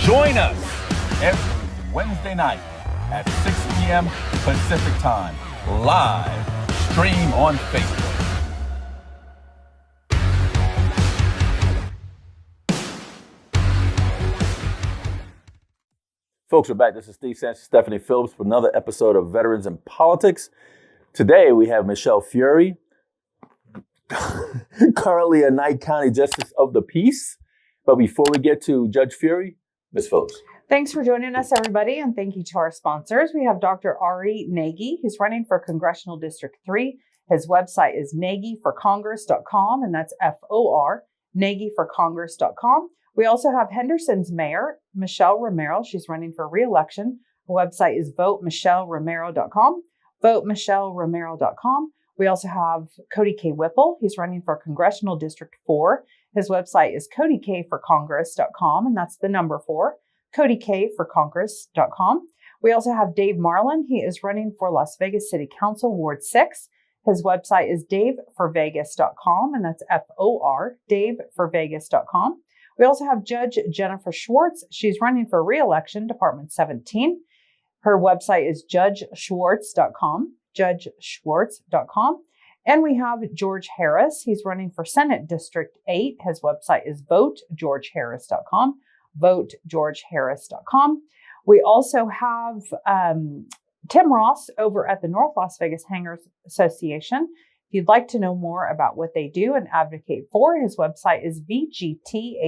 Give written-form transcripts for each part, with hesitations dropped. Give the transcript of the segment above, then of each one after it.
Join us every Wednesday night at 6 p.m. Pacific Time, live stream on Facebook. Folks, we're back. This is Steve Sanchez, Stephanie Phillips with another episode of Veterans in Politics. Today we have Michele Fiore, currently a Knight County Justice of the Peace. But before we get to Judge Fiore, Ms. Phillips. Thanks for joining us, everybody, and thank you to our sponsors. We have Dr. Ari Nagy, who's running for Congressional District 3. His website is nagyforcongress.com, and that's F-O-R, nagyforcongress.com. We also have Henderson's mayor, Michele Romero. She's running for re-election. Her website is votemichelleromero.com, votemichelleromero.com. We also have Cody K. Whipple. He's running for Congressional District 4. His website is codykforcongress.com, and that's the number 4, codykforcongress.com. We also have Dave Marlin. He is running for Las Vegas City Council, Ward 6. His website is daveforvegas.com, and that's F-O-R, daveforvegas.com. We also have Judge Jennifer Schwartz. She's running for re-election, Department 17. Her website is judgeschwartz.com, judgeschwartz.com. And we have George Harris. He's running for Senate District 8. His website is votegeorgeharris.com, votegeorgeharris.com. We also have Tim Ross over at the North Las Vegas Hangars Association. If you'd like to know more about what they do and advocate for, his website is vgthog.org,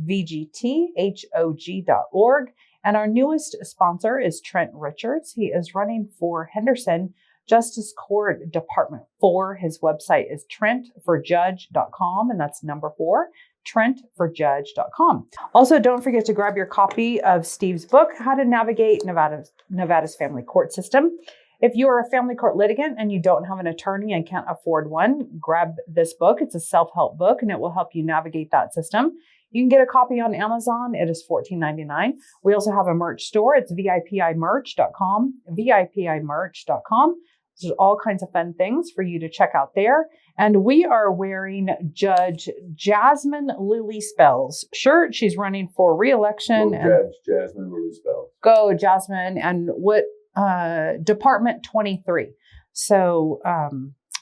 vgthog.org. And our newest sponsor is Trent Richards. He is running for Henderson Justice Court Department 4. His website is trentforjudge.com, and that's number 4, trentforjudge.com. Also, don't forget to grab your copy of Steve's book, How to Navigate Nevada's Family Court System. If you are a family court litigant and you don't have an attorney and can't afford one, grab this book. It's a self-help book, and it will help you navigate that system. You can get a copy on Amazon. It is $14.99. We also have a merch store. It's vipimerch.com, vipimerch.com. There's all kinds of fun things for you to check out there. And we are wearing Judge Jasmine Lily Spell's shirt. She's running for re-election. Judge Jasmine Lily Spells. Go, Jasmine. And what Department 23. So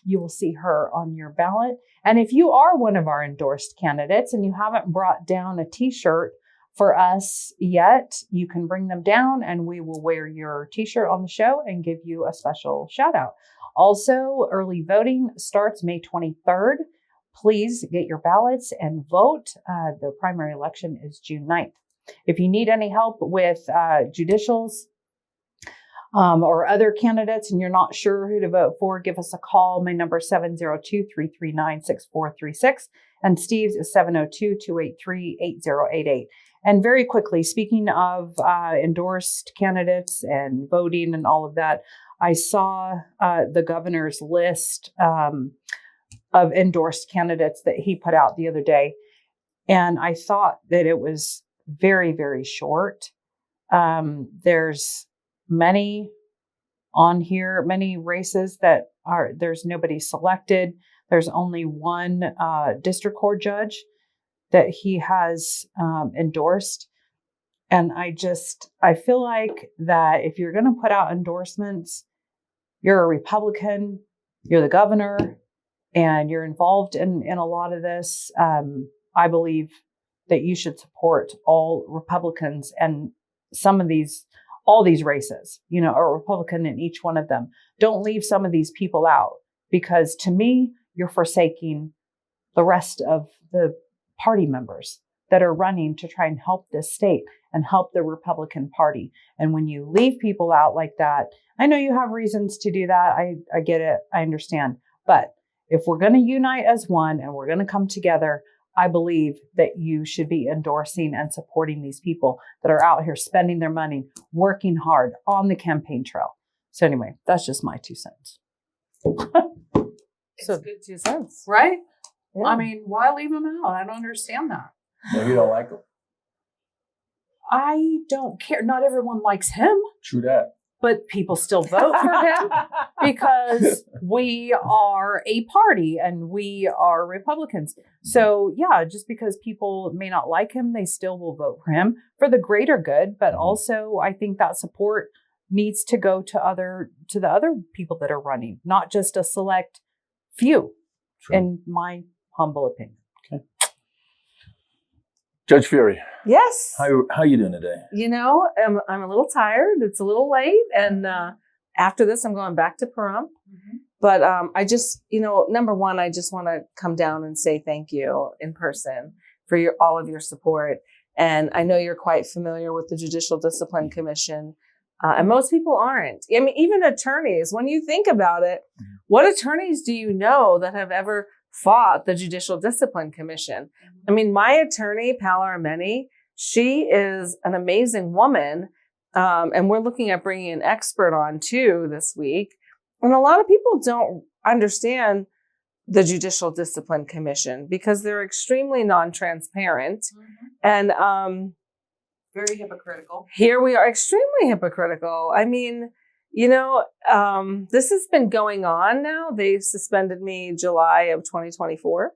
you will see her on your ballot. And if you are one of our endorsed candidates and you haven't brought down a t-shirt for us yet, you can bring them down and we will wear your t-shirt on the show and give you a special shout out. Also, early voting starts May 23rd. Please get your ballots and vote. The primary election is June 9th. If you need any help with judicials, or other candidates and you're not sure who to vote for, give us a call. My number is 702-339-6436 and Steve's is 702-283-8088. And very quickly, speaking of endorsed candidates and voting and all of that, I saw the governor's list of endorsed candidates that he put out the other day. And I thought that it was very, very short. There's many on here, many races that there's nobody selected. There's only one district court judge that he has endorsed. And I feel like that if you're going to put out endorsements, you're a Republican, you're the governor, and you're involved in a lot of this. I believe that you should support all Republicans and all these races, a Republican in each one of them. Don't leave some of these people out, because to me, you're forsaking the rest of the party members that are running to try and help this state and help the Republican Party. And when you leave people out like that, I know you have reasons to do that. I get it. I understand. But if we're going to unite as one and we're going to come together, I believe that you should be endorsing and supporting these people that are out here spending their money, working hard on the campaign trail. So anyway, that's just my 2 cents. It's good 2 cents, right? Yeah. I mean, why leave them out? I don't understand that. Maybe you don't like them. I don't care. Not everyone likes him. True that. but people still vote for him because we are a party and we are Republicans. So yeah, just because people may not like him, they still will vote for him for the greater good. But also, I think that support needs to go to the other people that are running, not just a select few, in my humble opinion. Okay. Judge Fiore. Yes. How you doing today? You know, I'm a little tired. It's a little late. And after this, I'm going back to Pahrump. Mm-hmm. But I just, number one, I just want to come down and say thank you in person for all of your support. And I know you're quite familiar with the Judicial Discipline Commission. And most people aren't. I mean, even attorneys, when you think about it, what attorneys do you know that have ever fought the Judicial Discipline Commission? I mean, my attorney, Pal Armeni, she is an amazing woman. And we're looking at bringing an expert on too this week. And a lot of people don't understand the Judicial Discipline Commission because they're extremely non-transparent. And Very hypocritical. here we are, extremely hypocritical. I mean, this has been going on now. They suspended me July of 2024,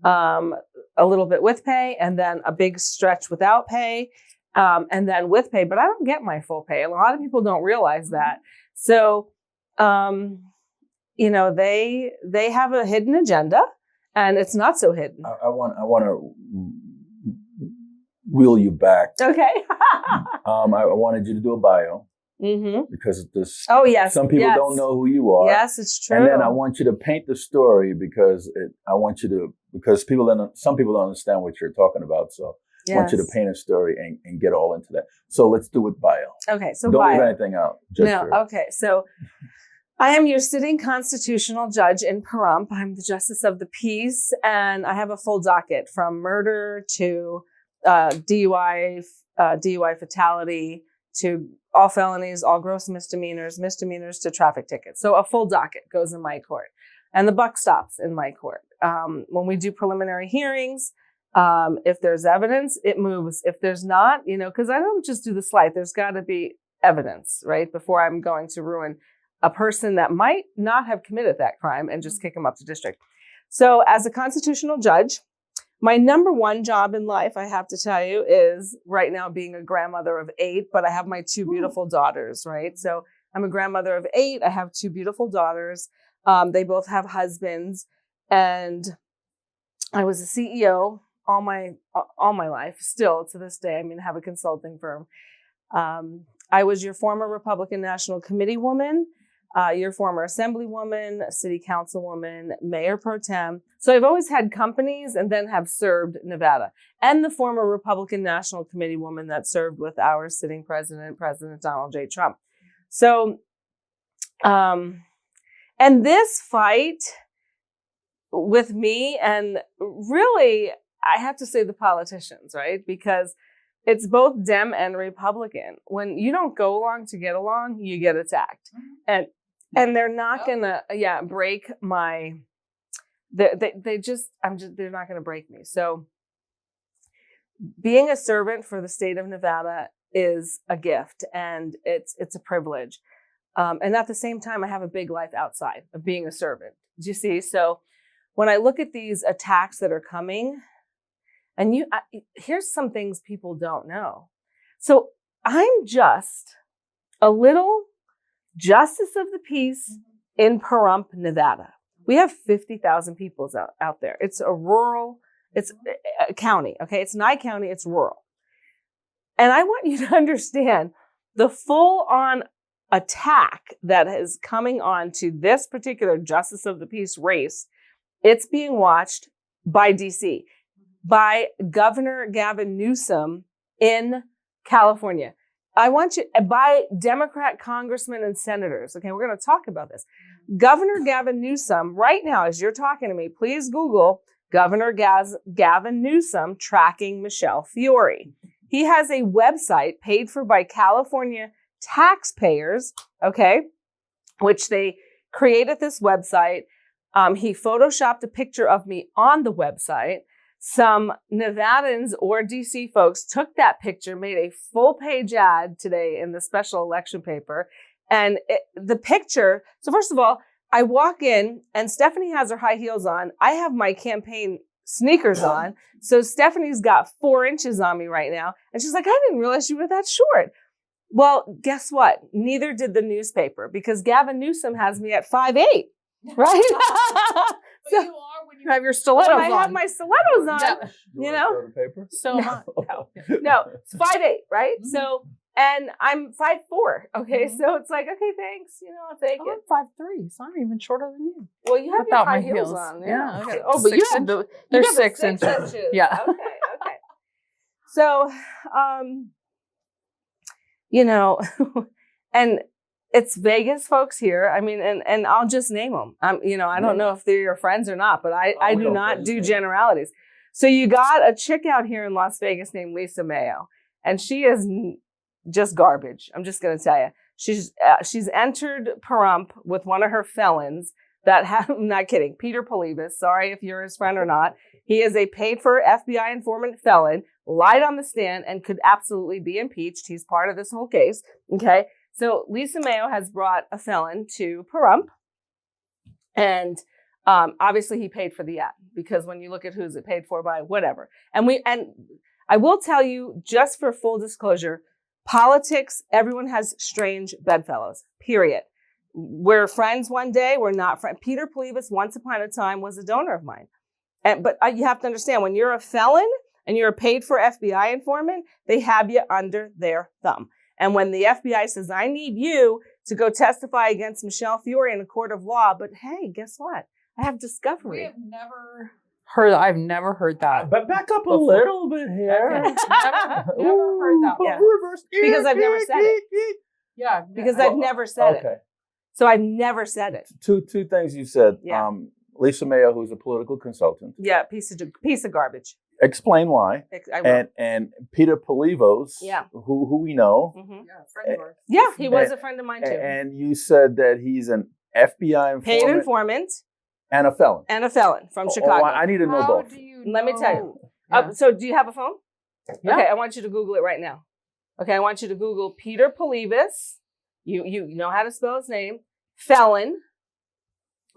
a little bit with pay, and then a big stretch without pay, and then with pay. But I don't get my full pay. A lot of people don't realize that. So, they have a hidden agenda, and it's not so hidden. I want to wheel you back. Okay. I wanted you to do a bio. Mm-hmm. Because this. Oh yes. Some people don't know who you are. Yes, it's true. And then I want you to paint the story because some people don't understand what you're talking about. So I want you to paint a story and get all into that. So let's do it bio. Okay, so don't bio. leave anything out. Okay. So I am your sitting constitutional judge in Pahrump. I'm the justice of the peace, and I have a full docket from murder to DUI fatality to all felonies, all gross misdemeanors to traffic tickets. So a full docket goes in my court, and the buck stops in my court. When we do preliminary hearings, if there's evidence, it moves. If there's not, because I don't just do the slight, there's got to be evidence, right? Before I'm going to ruin a person that might not have committed that crime and just kick them up to district. So as a constitutional judge, my number one job in life, I have to tell you, is right now being a grandmother of 8, but I have my 2 beautiful daughters, right? So I'm a grandmother of 8. I have 2 beautiful daughters. They both have husbands. And I was a CEO all my life, still to this day. I have a consulting firm. I was your former Republican National Committee woman, your former assemblywoman, city councilwoman, mayor pro tem. So I've always had companies and then have served Nevada, and the former Republican National Committee woman that served with our sitting president, President Donald J. Trump. So, and this fight with me, and really, I have to say the politicians, right? Because it's both Dem and Republican. When you don't go along to get along, you get attacked. And they're not gonna, break my, they're not gonna break me. So being a servant for the state of Nevada is a gift, and it's a privilege. And at the same time, I have a big life outside of being a servant. Do you see? So when I look at these attacks that are coming, and here's some things people don't know. So I'm just a little justice of the peace in Pahrump, Nevada. We have 50,000 people out there. It's it's a county, okay? It's not a county, it's rural. And I want you to understand the full-on attack that is coming on to this particular justice of the peace race. It's being watched by DC, by Governor Gavin Newsom in California. By Democrat congressmen and senators. Okay, we're going to talk about this. Governor Gavin Newsom, right now, as you're talking to me, please Google Governor Gavin Newsom tracking Michele Fiore. He has a website paid for by California taxpayers, okay, which they created this website. He photoshopped a picture of me on the website. Some Nevadans or DC folks took that picture, made a full-page ad today in the special election paper, And the picture, so first of all, I walk in and Stephanie has her high heels on. I have my campaign sneakers on. So Stephanie's got 4 inches on me right now. And she's like, I didn't realize you were that short. Well, guess what? Neither did the newspaper, because Gavin Newsom has me at 5'8", right? But you are when you have your stilettos When I on. have my stilettos on, Yeah. you know? Show the paper? So am I. No, it's 5'8", right? Mhm. So, and I'm 5'4", okay? So it's like, okay, thanks, you know, I'll take I'm it. 5'3", so I'm even shorter than you. Well, you have Without your high my heels heels. on. Yeah, Okay. okay. Oh, but you 6 have inch- the, they're you have the 6 inches. Yeah. Okay. So, you know, and it's Vegas folks here. I mean, and I'll just name them. You know, I don't know if they're your friends or not, but I we do know not friends, do yeah. generalities. So you got a chick out here in Las Vegas named Lisa Mayo, and she is just garbage. I'm just going to tell you. She's entered Pahrump with one of her felons that I'm not kidding. Peter Polibus. Sorry if you're his friend or not. He is a paid for FBI informant felon, lied on the stand, and could absolutely be impeached. He's part of this whole case. Okay. So Lisa Mayo has brought a felon to Pahrump, and obviously he paid for the ad, because when you look at who's it paid for by, whatever. And I will tell you, just for full disclosure, politics, everyone has strange bedfellows, period. We're friends one day, we're not friends. Peter Polibus, once upon a time, was a donor of mine. But you have to understand, when you're a felon and you're a paid for FBI informant, they have you under their thumb. And when the FBI says, I need you to go testify against Michele Fiore in a court of law, but hey, guess what? I have discovery. I've never heard that. But back up a Before. little bit here. Okay. Never heard that. Yeah. Reverse. Because I've never said it. Yeah. Because I've never said Okay. it. So I've never said it. Two things you said. Yeah. Lisa Mayo, who's a political consultant. Yeah, piece of garbage. Explain why. I will. And Peter Polibos, Yeah. who we know, Mhm. Yeah, friend of ours. Yeah, he was a friend of mine too. and you said that he's an FBI informant, Paid informant and a felon. and a felon from Oh, Chicago. I need to know How both. do you Let me tell you. know? Yeah. So do you have a phone? Yeah. Okay, I want you to Google it right now. Okay, I want you to Google Peter Polibus. You know how to spell his name. Felon,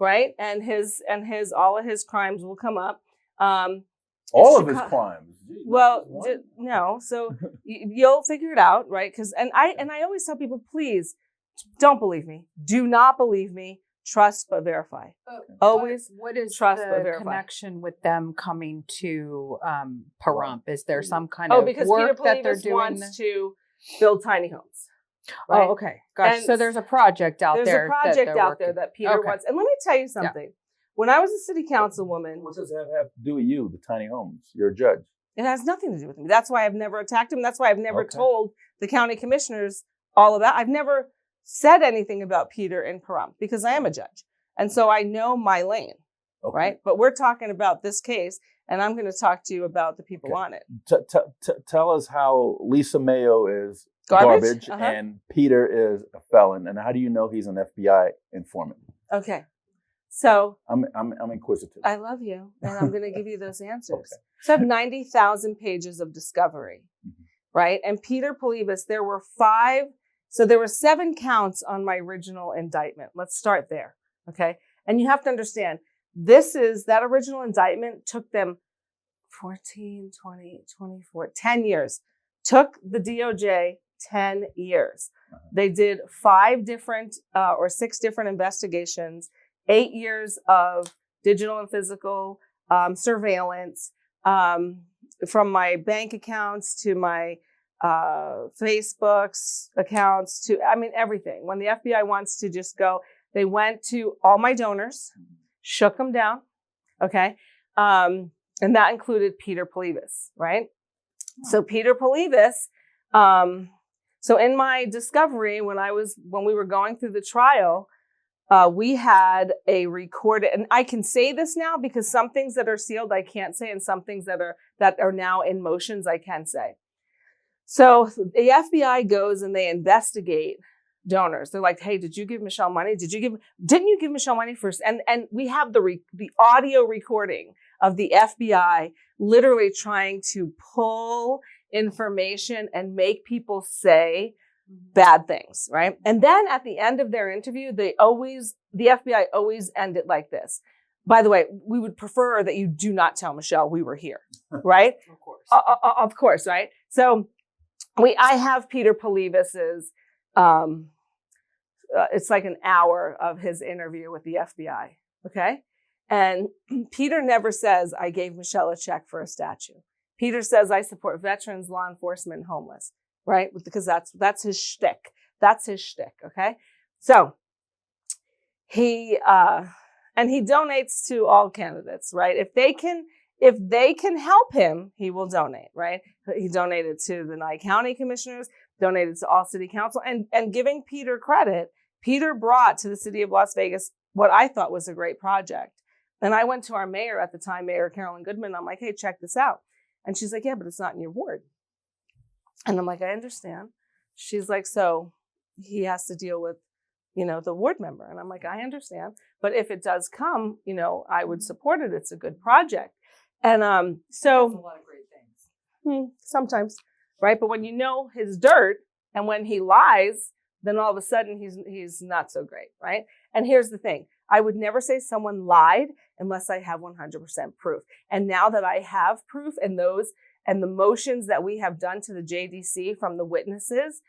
right? And all of his crimes will come up. All of his Chicago- crimes. Gee, Well, not just one. no. So you'll figure it out, right? Because I always tell people, please don't believe me. Do not believe me. Trust but verify. Always What is trust but the verify. connection with them coming to Pahrump? Is there some kind Oh, of because work Peter that they're Polibus doing? wants to build tiny homes. Right? Oh, okay. Gosh. And So there's a project out There's there. a project that they're out there working. that Peter Okay. wants. And let me tell you something. When I was a city councilwoman, What does that have to do with you, the tiny homes? You're a judge. it has nothing to do with me. That's why I've never attacked him. That's why I've never Okay. told the county commissioners all about. I've never said anything about Peter in Pahrump because I am a judge. And so I know my lane, Okay. right? But we're talking about this case, and I'm going to talk to you about the people Okay. on it. Tell us how Lisa Mayo is Garbage? and Peter is a felon, and how do you know he's an FBI informant? Okay. So I'm inquisitive. I love you, and I'm going to give you those answers. Okay. So I have 90,000 pages of discovery, right? And Peter Polibus, there were 7 counts on my original indictment. Let's start there, okay? And you have to understand, that original indictment took them 14, 20, 24, 10 years. Took the DOJ 10 years. They did 5 different or 6 different investigations, 8 years of digital and physical surveillance, from my bank accounts to my Facebook's accounts to, everything. When the FBI wants to just go, they went to all my donors, shook them down, okay? And that included Peter Polibus, right? So Peter Polibus, so in my discovery, when we were going through the trial, we had a recorded, and I can say this now because some things that are sealed I can't say, and some things that are now in motions I can say. So the FBI goes and they investigate donors. They're like, "Hey, did you give Michele money? Didn't you give Michele money first?" And we have the audio recording of the FBI literally trying to pull information and make people say bad things, right? And then at the end of their interview, the FBI always end it like this. By the way, we would prefer that you do not tell Michelle we were here, right? Of course. Of course, right? So I have Peter Polivis's, it's like an hour of his interview with the FBI, okay? And Peter never says, I gave Michelle a check for a statue. Peter says, I support veterans, law enforcement, and homeless, right? Because that's his shtick. That's his shtick, okay? So he donates to all candidates, right? If they can help him, he will donate, right? He donated to the Nye County commissioners, donated to all city council, and giving Peter credit, Peter brought to the city of Las Vegas what I thought was a great project. And I went to our mayor at the time, Mayor Carolyn Goodman. I'm like, hey, check this out. And she's like, yeah, but it's not in your ward. And I'm like, I understand. She's like, so he has to deal with, the ward member. And I'm like, I understand. But if it does come, I would support it. It's a good project. And so That's a lot of great things. Sometimes, right? But when you know his dirt and when he lies, then all of a sudden he's not so great, right? And here's the thing. I would never say someone lied unless I have 100% proof. And now that I have proof and the motions that we have done to the JDC from the witnesses,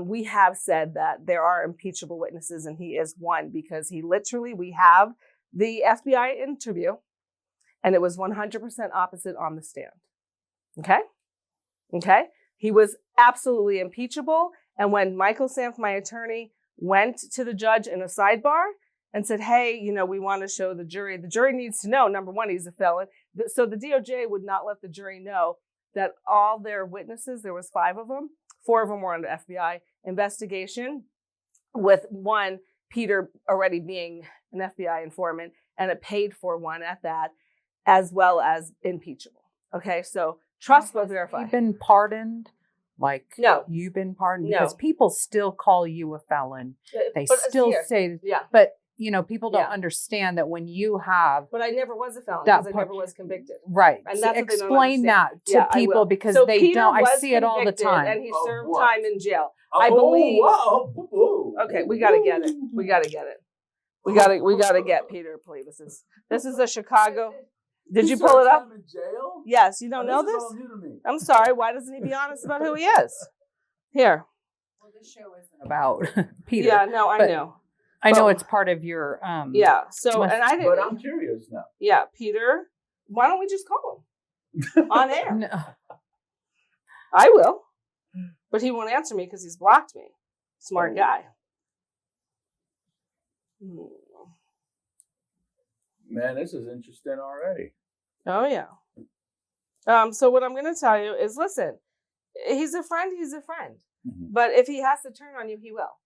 we have said that there are impeachable witnesses and he is one because we have the FBI interview and it was 100% opposite on the stand. Okay. He was absolutely impeachable. And when Michael Sanf, my attorney, went to the judge in a sidebar and said, hey, we want to show the jury needs to know, number one, he's a felon. So the DOJ would not let the jury know that all their witnesses, there was 5 of them, 4 of them were under FBI investigation, with one, Peter already being an FBI informant and a paid for one at that, as well as impeachable. Okay, so trust but verify. You've been pardoned? No. You've been pardoned? No. Because people still call you a felon. They But still here. say, Yeah. but people don't Yeah. understand that when you have, But I never was a felon That because I part- never was convicted. right, And that's what they don't explain that understand. to Yeah, I people will. because So they Peter don't, I was see it all the convicted time. And he Of served what? time in jail. I believe. Whoa. Okay, we got to get it. We got to get it. We got to get Peter Polivis. This is a Chicago. Did you pull it up? In jail? Yes, you don't know This is this? all new to me. I'm sorry. Why doesn't he be honest about who he is? Here. Well, this show isn't about Peter. Yeah, no, I but- know. I know but- it's part of your, Yeah. So, Must- and I But didn't. I'm curious now. Yeah, Peter. Why don't we just call him on air? No. I will, but he won't answer me because he's blocked me. Smart guy. Man, this is interesting already. Oh yeah. So what I'm going to tell you is, listen, he's a friend. He's a friend. Mhm. But if he has to turn on you, he will.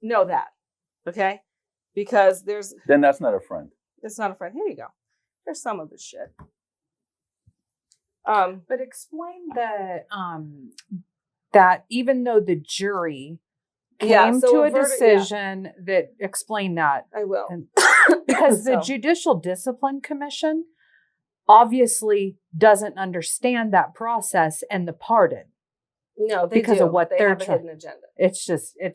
Know that, okay? Because Then that's not a friend. it's not a friend. Here you go. There's some of this shit. But explain that even though the jury came Yeah, so to a a verdict- yeah. decision that explain that, I will. and because the So- Judicial Discipline Commission obviously doesn't understand that process and the pardon. No, they because do. of what they they're have a trying- hidden agenda. It's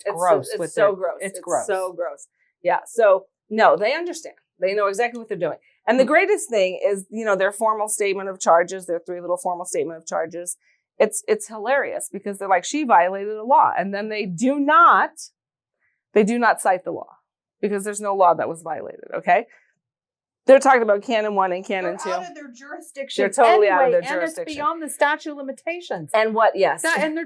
gross. It's with so their- gross. It's gross. So gross. Yeah. So no, they understand. They know exactly what they're doing. And the greatest thing is, their formal statement of charges, their 3 little formal statement of charges. It's hilarious because they're like, she violated a law. And then they do not cite the law because there's no law that was violated. Okay. They're talking about canon 1 and canon 2. They're out of their jurisdiction. They're totally out of anyway, their And jurisdiction. it's beyond the statute of limitations. And what? Yes. And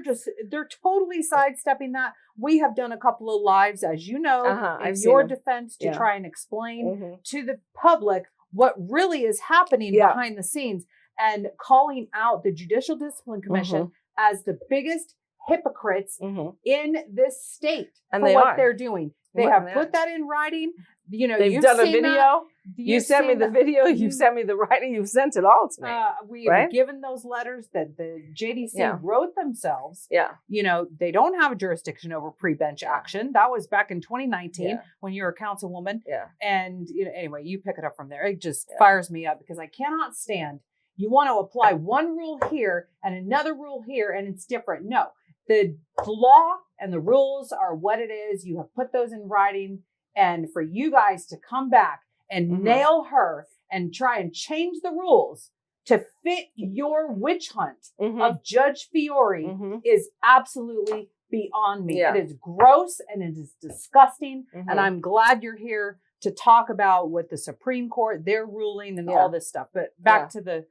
they're totally sidestepping that. We have done a couple of lives, as you know, in I've seen your them. defense to Yeah. try and explain Mhm. to the public what really is happening Yeah. behind the scenes and calling out the Judicial Discipline Commission as the biggest hypocrites Mhm. in this state And for they what are. they're doing. They Well, have they put are. that in writing. They've you've done a seen video. that. You You've sent me seen the that. video. You sent me the writing. You've sent it all to me. We have right? given those letters that the JDC Yeah. wrote themselves. Yeah. They don't have a jurisdiction over pre-bench action. That was back in 2019 Yeah. when you were a councilwoman. Yeah. And anyway, you pick it up from there. It just Yeah. fires me up because I cannot stand. You want to apply one rule here and another rule here, and it's different. No, The law and the rules are what it is. You have put those in writing. And for you guys to come back and nail her and try and change the rules to fit your witch hunt of Judge Fiore is absolutely beyond me. Yeah. It is gross and it is disgusting. And I'm glad you're here to talk about what the Supreme Court, their ruling and all this stuff. But back to the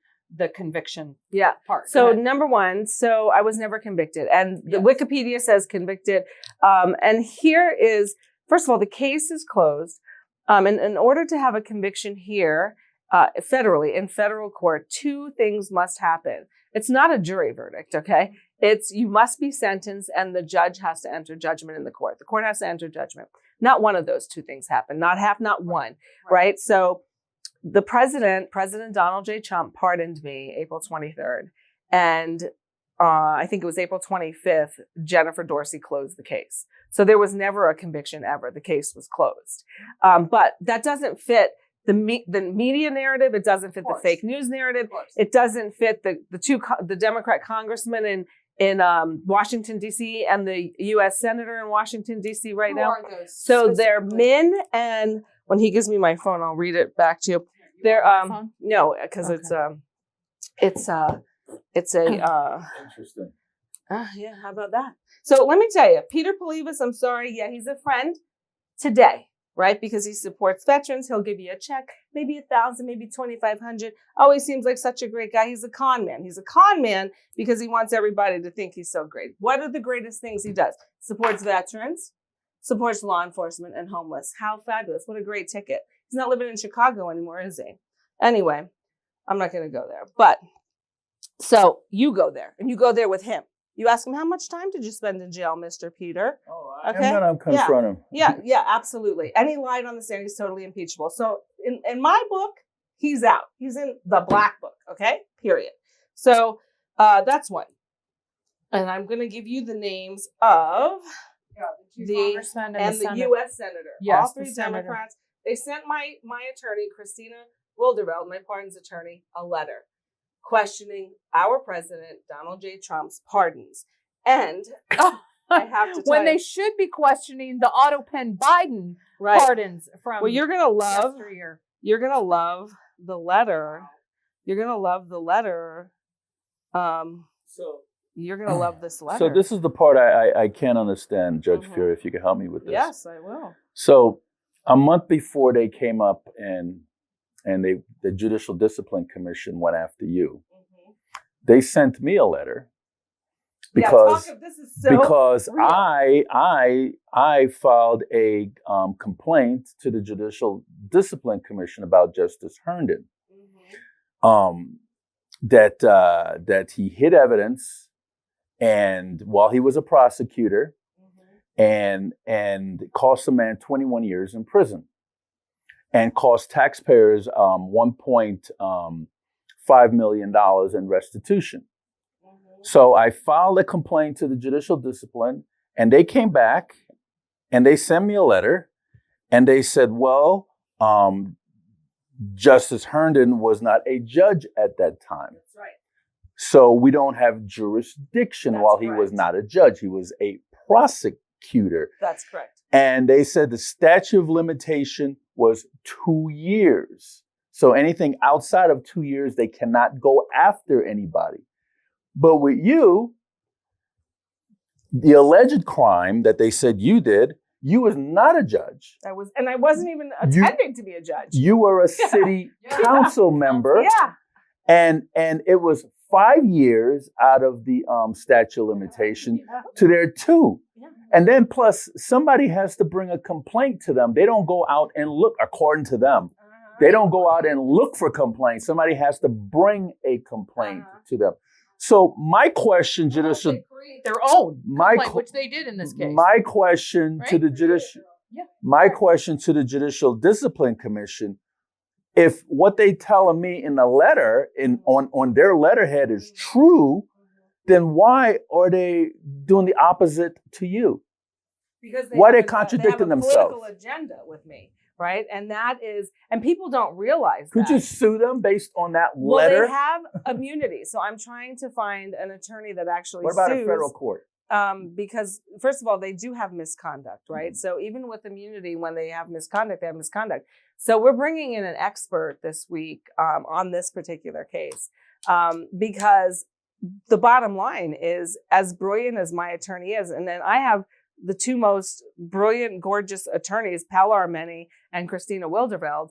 conviction part. So number one, so I was never convicted. And the Wikipedia says convicted. And here is, first of all, the case is closed. And in order to have a conviction here, federally, in federal court, two things must happen. It's not a jury verdict, okay? It's you must be sentenced and the judge has to enter judgment in the court. The court has to enter judgment. Not one of those two things happen. Not half, not one, right? So the President Donald J. Trump pardoned me April 23rd. And I think it was April 25th, Jennifer Dorsey closed the case. So there was never a conviction ever. The case was closed. But that doesn't fit the media narrative. It doesn't fit the fake news narrative. It doesn't fit the Democrat congressman in Washington, D.C. and the U.S. Senator in Washington, D.C. right now. So they're Min, and when he gives me my phone, I'll read it back to you. They're no, because it's a Interesting. yeah, how about that? So let me tell you, Peter Polivas, I'm sorry. Yeah, he's a friend today, right? Because he supports veterans. He'll give you a check, maybe $1,000, maybe $2,500. Always seems like such a great guy. He's a con man. He's a con man because he wants everybody to think he's so great. What are the greatest things he does? Supports veterans, supports law enforcement and homeless. How fabulous. What a great ticket. He's not living in Chicago anymore, is he? Anyway, I'm not going to go there. But so you go there and you go there with him. You ask him, how much time did you spend in jail, Mr. Peter? Oh, I am going to confront him. Yeah, absolutely. And he lied on the stand. He's totally impeachable. So in my book, he's out. He's in the black book, okay? Period. So that's one. And I'm going to give you the names of the congressmen and the U.S. Senator. Yes, all three Democrats. They sent my attorney, Christina Wilderveld, my pardons attorney, a letter questioning our president, Donald J. Trump's pardons. And I have to tell when you, they should be questioning the auto pen Biden pardons from you're gonna love yesteryear. You're gonna love the letter. You're gonna love the letter. So you're gonna love this letter. So this is the part I can't understand, Judge Fiore, if you could help me with this. Yes, I will. So a month before they came up and the Judicial Discipline Commission went after you, they sent me a letter because I filed a complaint to the Judicial Discipline Commission about Justice Herndon, that he hid evidence, and while he was a prosecutor, and cost a man 21 years in prison, and cost taxpayers $1.5 million in restitution. So I filed a complaint to the Judicial Discipline, and they came back and they sent me a letter, and they said, well, Justice Herndon was not a judge at that time. That's right. So we don't have jurisdiction while he was not a judge. He was a prosecutor. That's correct. And they said the statute of limitation was 2 years. So anything outside of 2 years, they cannot go after anybody. But with you, the alleged crime that they said you did, you was not a judge. I wasn't even attempting to be a judge. You were a city council member. Yeah. And it was 5 years out of the statute of limitation to their 2. Yeah. And then plus somebody has to bring a complaint to them. They don't go out and look, according to them. They don't go out and look for complaints. Somebody has to bring a complaint to them. So my question, Judicial, they create their own complaint, which they did in this case. My question to the Judicial Discipline Commission, if what they telling me in the letter on their letterhead is true, then why are they doing the opposite to you? Because why are they contradicting themselves? They have a political agenda with me, right? And that is, and people don't realize Could you sue them based on that letter? Well, they have immunity. So I'm trying to find an attorney that actually What about sues. a federal court? because first of all, they do have misconduct, right? So even with immunity, when they have misconduct, they have misconduct. So we're bringing in an expert this week on this particular case because the bottom line is, as brilliant as my attorney is, and then I have the two most brilliant, gorgeous attorneys, Paula Armeni and Christina Wilderveld.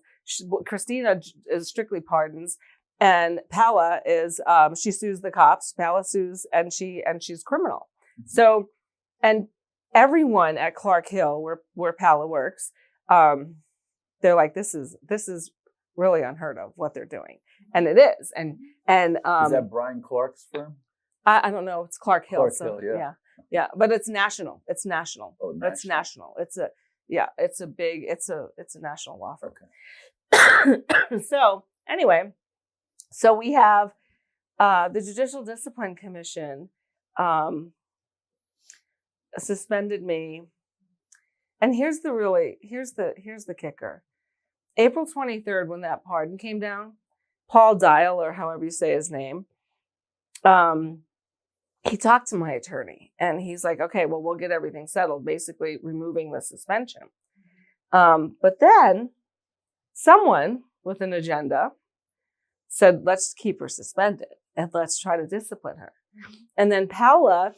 Christina is strictly pardons, and Paula is she sues the cops. Paula sues, and she's criminal. So, and everyone at Clark Hill, where Paula works, they're like, this is really unheard of what they're doing, and it is. And is that Brian Clark's firm? I don't know. It's Clark Hill. Clark Hill, yeah, but it's national. It's national. Oh, It's national. It's a national law firm. Okay. So anyway, so we have the Judicial Discipline Commission suspended me, and here's the kicker. April 23rd, when that pardon came down, Paul Dial, or however you say his name, he talked to my attorney, and he's like, okay, well, we'll get everything settled, basically removing the suspension. But then someone with an agenda said, let's keep her suspended and let's try to discipline her. And then Paula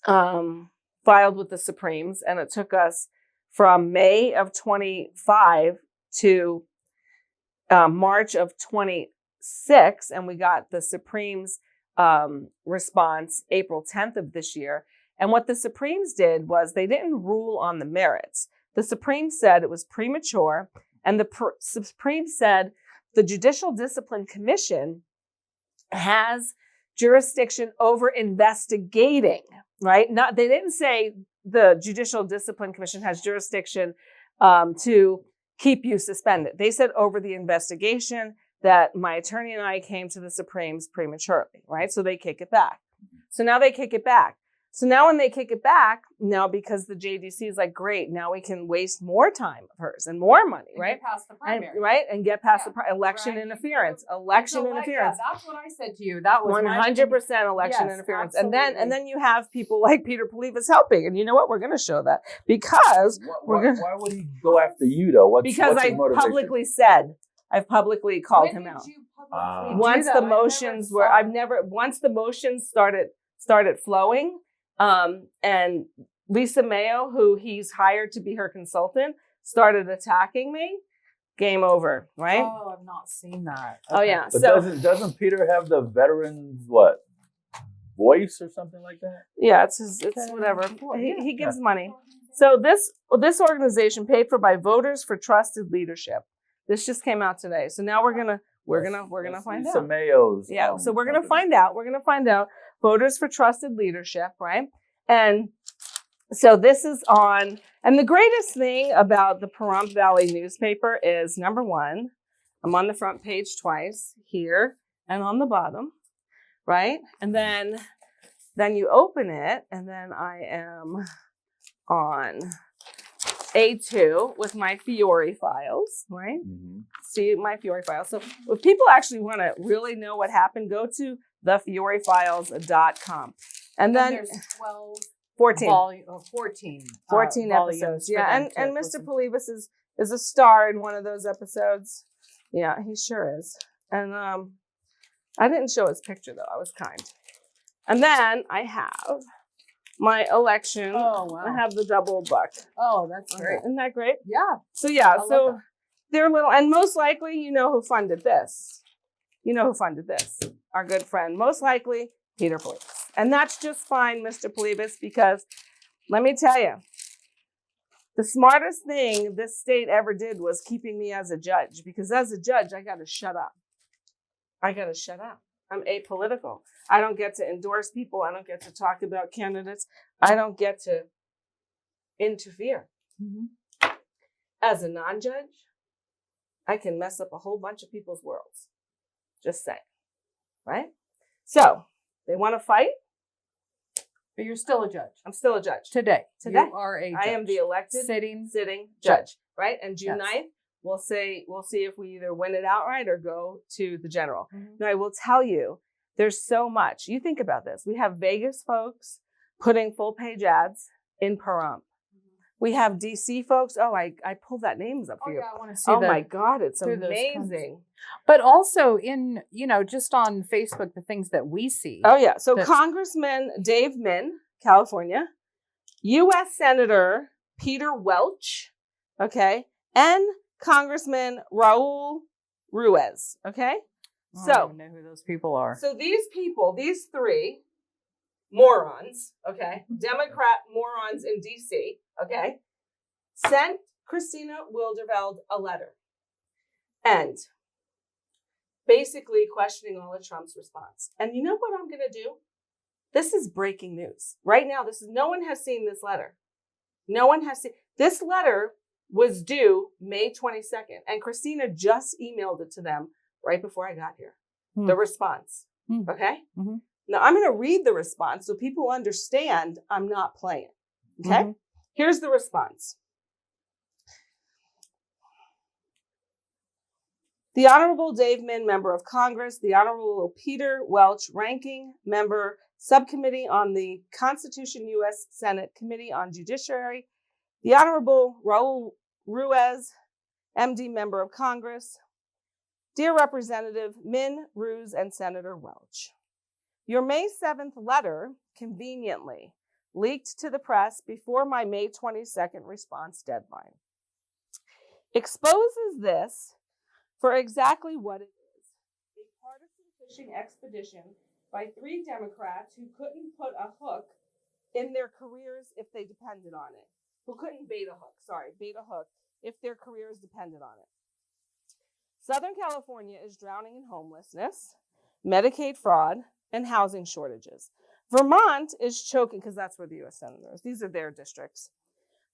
filed with the Supremes, and it took us from May of 25 to March of 26, and we got the Supremes response April 10th of this year. And what the Supremes did was they didn't rule on the merits. The Supremes said it was premature, and the Supremes said the Judicial Discipline Commission has jurisdiction over investigating, right? They didn't say the Judicial Discipline Commission has jurisdiction to keep you suspended. They said over the investigation that my attorney and I came to the Supremes prematurely, right? So they kick it back. So now they kick it back. So now when they kick it back, now because the JDC is like, great, now we can waste more time of hers and more money, And right? get past the primary. And get past election Right. interference. I Election don't like interference. that. That's what I said to you. That was 100% election Yes, interference. absolutely. And then you have people like Peter Polivas helping. And you know what? We're going to show that because Why would he go after you though? What's his motivation? I've publicly called When him did out. you publicly do Once that? the I never motions saw- once the motions started flowing, and Lisa Mayo, who he's hired to be her consultant, started attacking me, game over, right? Oh, I've not seen that. Oh, Okay. yeah. But So doesn't Peter have the veterans voice or something like that? yeah, it's whatever. He gives money. So this organization paid for by Voters for Trusted Leadership. This just came out today. So now we're gonna find Lisa out. Mayo's, Yeah, so we're gonna company. find out. We're gonna find out. Voters for Trusted Leadership, right? And so this is on. And the greatest thing about the Pahrump Valley newspaper is, number one, I'm on the front page twice, here and on the bottom, right? And then you open it, and then I am on A2 with my Fiore files, right? Mhm. See my Fiore files. So if people actually want to really know what happened, go to thefiorefiles.com. And then there's 12 14. 14. 14 volumes episodes. for Yeah. them And to Mr. listen. Polivas is a star in one of those episodes. Yeah, he sure is. And I didn't show his picture though. I was kind. And then I have my election. Oh, wow. I have the double buck. Oh, that's great. Isn't that great? Yeah. So yeah, I love so that. they're little, and most likely you know who funded this. You know who funded this. Our good friend, most likely Peter Polivas. And that's just fine, Mr. Polivas, because let me tell you, the smartest thing this state ever did was keeping me as a judge, because as a judge, I got to shut up. I got to shut up. I'm apolitical. I don't get to endorse people. I don't get to talk about candidates. I don't get to interfere. Mm-hmm. As a non-judge, I can mess up a whole bunch of people's worlds. Just saying. Right? So, they want to fight? But you're still a judge. I'm still a judge. Today. Today. You are a judge. I am the elected sitting judge. Right? And June Yes. 9th, we'll see if we either win it outright or go to the general. Mhm. Now, I will tell you, there's so much. You think about this. We have Vegas folks. putting full page ads in Pahrump. We have DC folks. Oh, I pulled that names up for you. I want to see Oh my God, it's through those amazing. But also in, just on Facebook, the things that we see. Oh yeah. So That's- Congressman Dave Min, California, U.S. Senator Peter Welch, okay, and Congressman Raul Ruiz, okay. I don't even know who those people are. So these people, these three morons, okay, Democrat morons in DC, okay, sent Christina Wilderveld a letter and basically questioning all of Trump's response. And you know what I'm going to do? This is breaking news. Right now, no one has seen this letter. No one has seen. This letter was due May 22nd, and Christina just emailed it to them right before I got here. The response, okay? Mhm. Now, I'm going to read the response so people understand I'm not playing, okay? Here's the response. The Honorable Dave Min, Member of Congress, the Honorable Peter Welch, Ranking Member, Subcommittee on the Constitution, U.S. Senate Committee on Judiciary, the Honorable Raul Ruiz, MD, Member of Congress, Dear Representative Min, Ruiz, and Senator Welch, your May 7th letter conveniently leaked to the press before my May 22nd response deadline exposes this for exactly what it is, a partisan fishing expedition by three Democrats who couldn't put a hook in their careers if they depended on it. Who couldn't bait a hook if their careers depended on it. Southern California is drowning in homelessness, Medicaid fraud, and housing shortages. Vermont is choking, because that's where the U.S. Senators, these are their districts.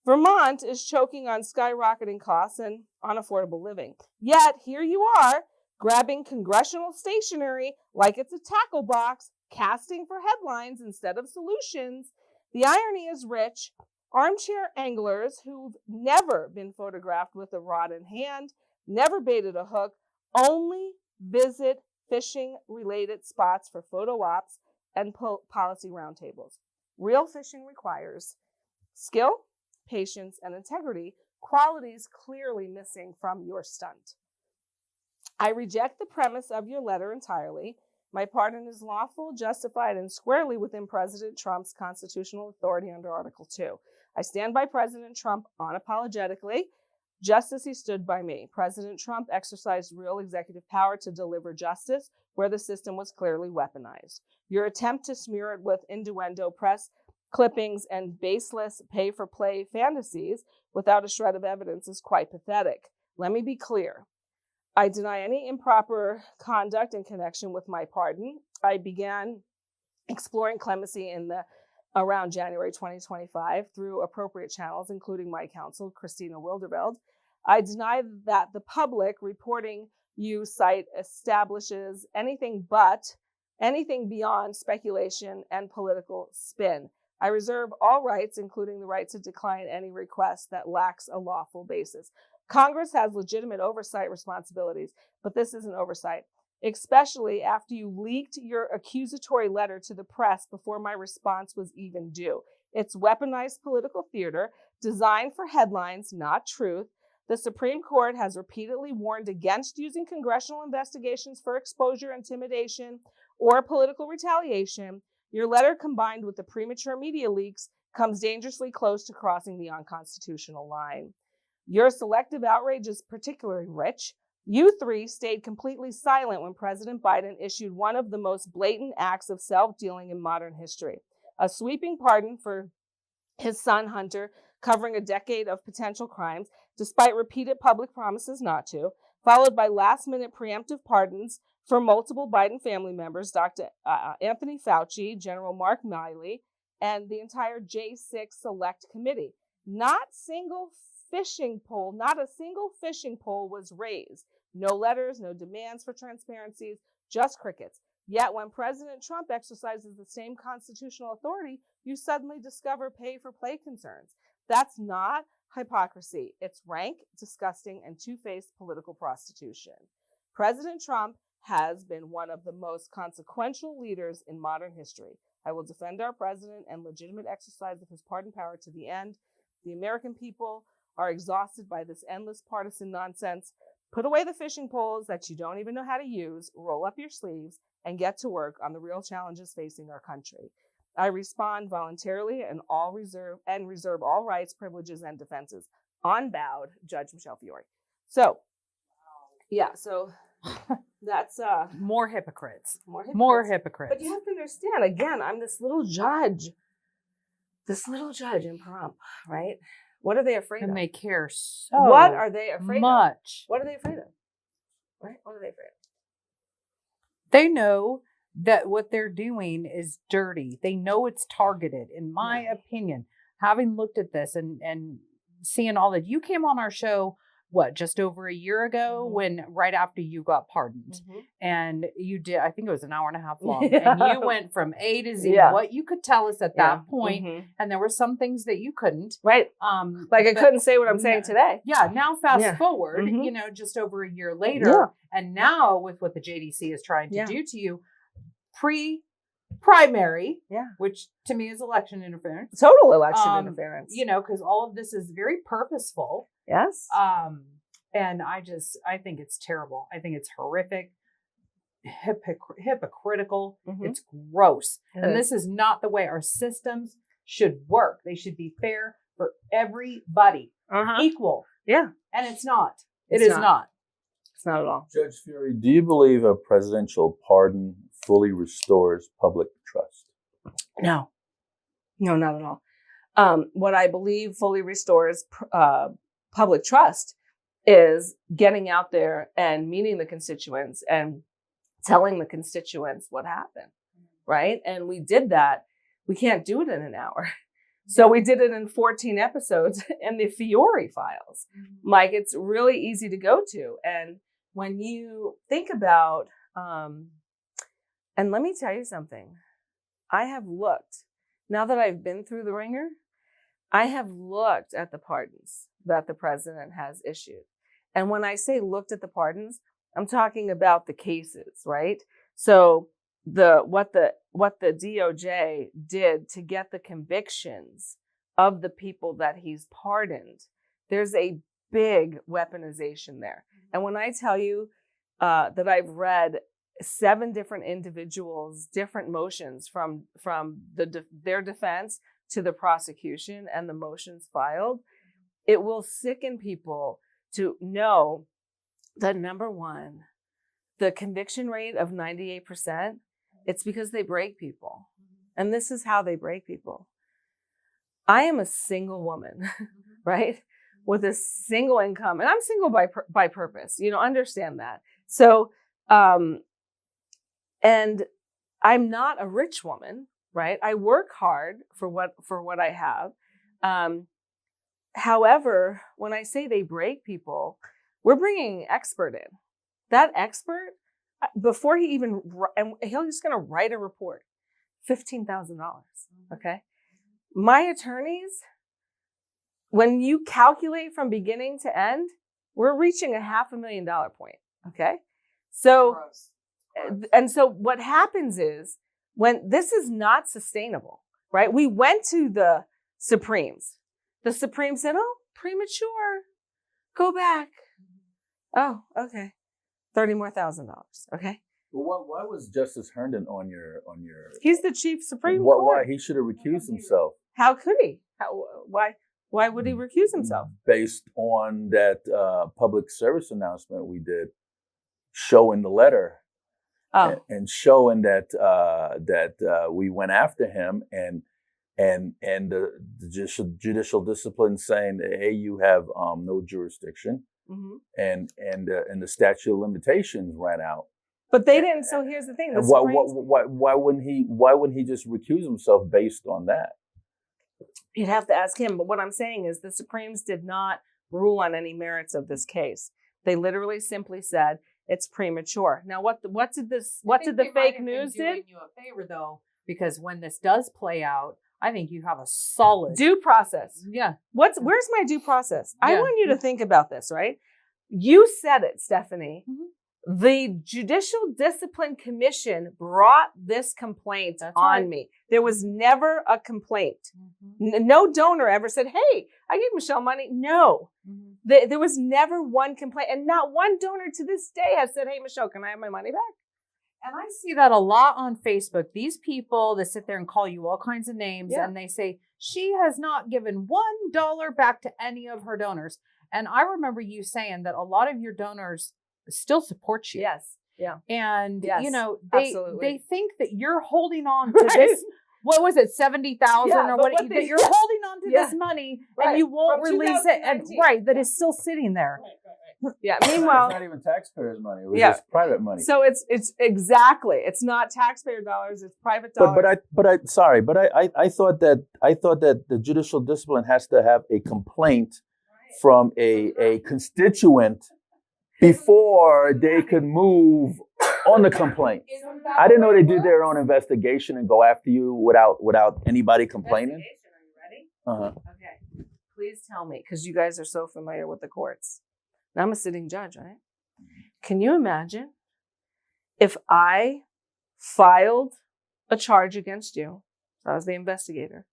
Vermont is choking on skyrocketing costs and unaffordable living. Yet, here you are, grabbing congressional stationery like it's a tackle box, casting for headlines instead of solutions. The irony is rich. Armchair anglers who've never been photographed with a rod in hand, never baited a hook, only visit fishing-related spots for photo ops and policy roundtables. Real fishing requires skill, patience, and integrity, qualities clearly missing from your stunt. I reject the premise of your letter entirely. My pardon is lawful, justified, and squarely within President Trump's constitutional authority under Article 2. I stand by President Trump unapologetically, just as he stood by me. President Trump exercised real executive power to deliver justice where the system was clearly weaponized. Your attempt to smear it with innuendo press clippings and baseless pay-for-play fantasies without a shred of evidence is quite pathetic. Let me be clear. I deny any improper conduct in connection with my pardon. I began exploring clemency around January 2025 through appropriate channels, including my counsel, Christina Wilderveld. I deny that the public reporting you cite establishes anything beyond speculation and political spin. I reserve all rights, including the right to decline any request that lacks a lawful basis. Congress has legitimate oversight responsibilities, but this isn't oversight, especially after you leaked your accusatory letter to the press before my response was even due. It's weaponized political theater designed for headlines, not truth. The Supreme Court has repeatedly warned against using congressional investigations for exposure, intimidation, or political retaliation. Your letter, combined with the premature media leaks, comes dangerously close to crossing the unconstitutional line. Your selective outrage is particularly rich. You three stayed completely silent when President Biden issued one of the most blatant acts of self-dealing in modern history, a sweeping pardon for his son Hunter, covering a decade of potential crimes, despite repeated public promises not to, followed by last-minute preemptive pardons for multiple Biden family members, Dr. Anthony Fauci, General Mark Milley, and the entire J6 Select Committee. Not a single fishing pole was raised. No letters, no demands for transparencies, just crickets. Yet when President Trump exercises the same constitutional authority, you suddenly discover pay-for-play concerns. That's not hypocrisy. It's rank, disgusting, and two-faced political prostitution. President Trump has been one of the most consequential leaders in modern history. I will defend our president and legitimate exercise of his pardon power to the end. The American people are exhausted by this endless partisan nonsense. Put away the fishing poles that you don't even know how to use, roll up your sleeves, and get to work on the real challenges facing our country. I respond voluntarily and reserve all rights, privileges, and defenses. Unbowed, Judge Michele Fiore. So, yeah, so that's More hypocrites. more hypocrites. More hypocrites. But you have to understand, again, I'm this little judge in Pahrump, right? What are they afraid and of? they care so What are they afraid of? much. What are they afraid of? Right? What are they afraid of? They know that what they're doing is dirty. They know it's targeted. In my opinion, having looked at this and seeing all that, you came on our show, just over a year ago, when right after you got pardoned, and you did, I think it was an hour and a half long, and you went from A to Z, what you could tell us at that point, and there were some things that you couldn't. Right. Like I couldn't say what I'm saying today. Yeah. Now fast forward, just over a year later, and now with what the JDC is trying to do to you, pre-primary, which to me is election interference. Total election interference. Because all of this is very purposeful. Yes. And I think it's terrible. I think it's horrific, hypocritical. It's gross. And this is not the way our systems should work. They should be fair for everybody, equal. Yeah. And it's not. It is not. It's not at all. Judge Fiore, do you believe a presidential pardon fully restores public trust? No, not at all. What I believe fully restores public trust is getting out there and meeting the constituents and telling the constituents what happened, right? And we did that. We can't do it in an hour. So we did it in 14 episodes in the Fiore files. Like, it's really easy to go to. And when you think about, and let me tell you something, I have looked, now that I've been through the ringer, I have looked at the pardons that the president has issued. And when I say looked at the pardons, I'm talking about the cases, right? So what the DOJ did to get the convictions of the people that he's pardoned, there's a big weaponization there. And when I tell you that I've read 7 different individuals, different motions from their defense to the prosecution and the motions filed, it will sicken people to know that, number one, the conviction rate of 98%, it's because they break people. And this is how they break people. I am a single woman, right? With a single income. And I'm single by purpose, understand that. So, and I'm not a rich woman, right? I work hard for what I have. However, when I say they break people, we're bringing an expert in. That expert, before he even, and he's just going to write a report, $15,000. Okay. My attorneys, when you calculate from beginning to end, we're reaching a $500,000 point. Okay. So, and so what happens is, when this is not sustainable, right? We went to the Supremes. The Supreme said, "Oh, premature. Go back." Oh, okay. $30,000 more. Okay. Well, why was Justice Herndon on your? He's the chief Supreme Court. Why he should have recused himself? How could he? Why would he recuse himself? Based on that public service announcement we did, showing the letter. And showing that we went after him, and the judicial discipline saying that, hey, you have no jurisdiction, and the statute of limitations ran out. But they didn't. So here's the thing: why wouldn't he just recuse himself based on that? You'd have to ask him. But what I'm saying is, the Supremes did not rule on any merits of this case. They literally simply said it's premature. Now, what did the fake news do? Doing you a favor though, because when this does play out, I think you have a solid due process. Yeah. Where's my due process? Yeah. I want you to think about this, right? You said it, Stephanie. The Judicial Discipline Commission brought this complaint That's on right. me. There was never a complaint. Mhm. No donor ever said, hey, I gave Michelle money. No. Mhm. There was never one complaint. And not one donor to this day has said, hey, Michelle, can I have my money back? And I see that a lot on Facebook. These people that sit there and call you all kinds of names Yeah. and they say, she has not given $1 back to any of her donors. And I remember you saying that a lot of your donors still support you. Yes. Yeah. And, Yes, you know, absolutely. they think that you're holding on to Right. this. What was it, 70,000 Yeah, or but what? what they- That you're yeah. holding on to Yeah. this money Right. and you won't From release it. And 2019. that is still sitting there. Yeah. It's Meanwhile, not even taxpayers' money. It was Yeah. just private money. so it's exactly, it's not taxpayer dollars, it's private dollars. But I thought that the judicial discipline has to have a complaint from a constituent before they could move on the complaint. I didn't know they did their own investigation and go after you without anybody complaining. Are you ready? Uh-huh. Okay. Please tell me, because you guys are so familiar with the courts. Now, I'm a sitting judge, right? Can you imagine if I filed a charge against you? I was the investigator.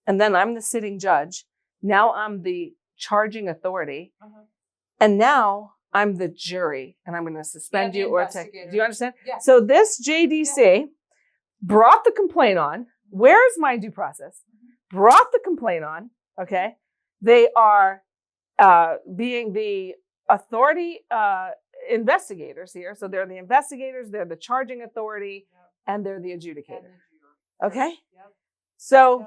And then I'm the sitting judge. Now I'm the charging authority. And now I'm the jury. And I'm going to suspend the you or investigator. do you understand? Yeah. So this JDC brought the complaint on. Where's my due process? Brought the complaint on. Okay. They are being the authority investigators here. So they're the investigators, they're the charging authority, and they're the adjudicator. Okay? So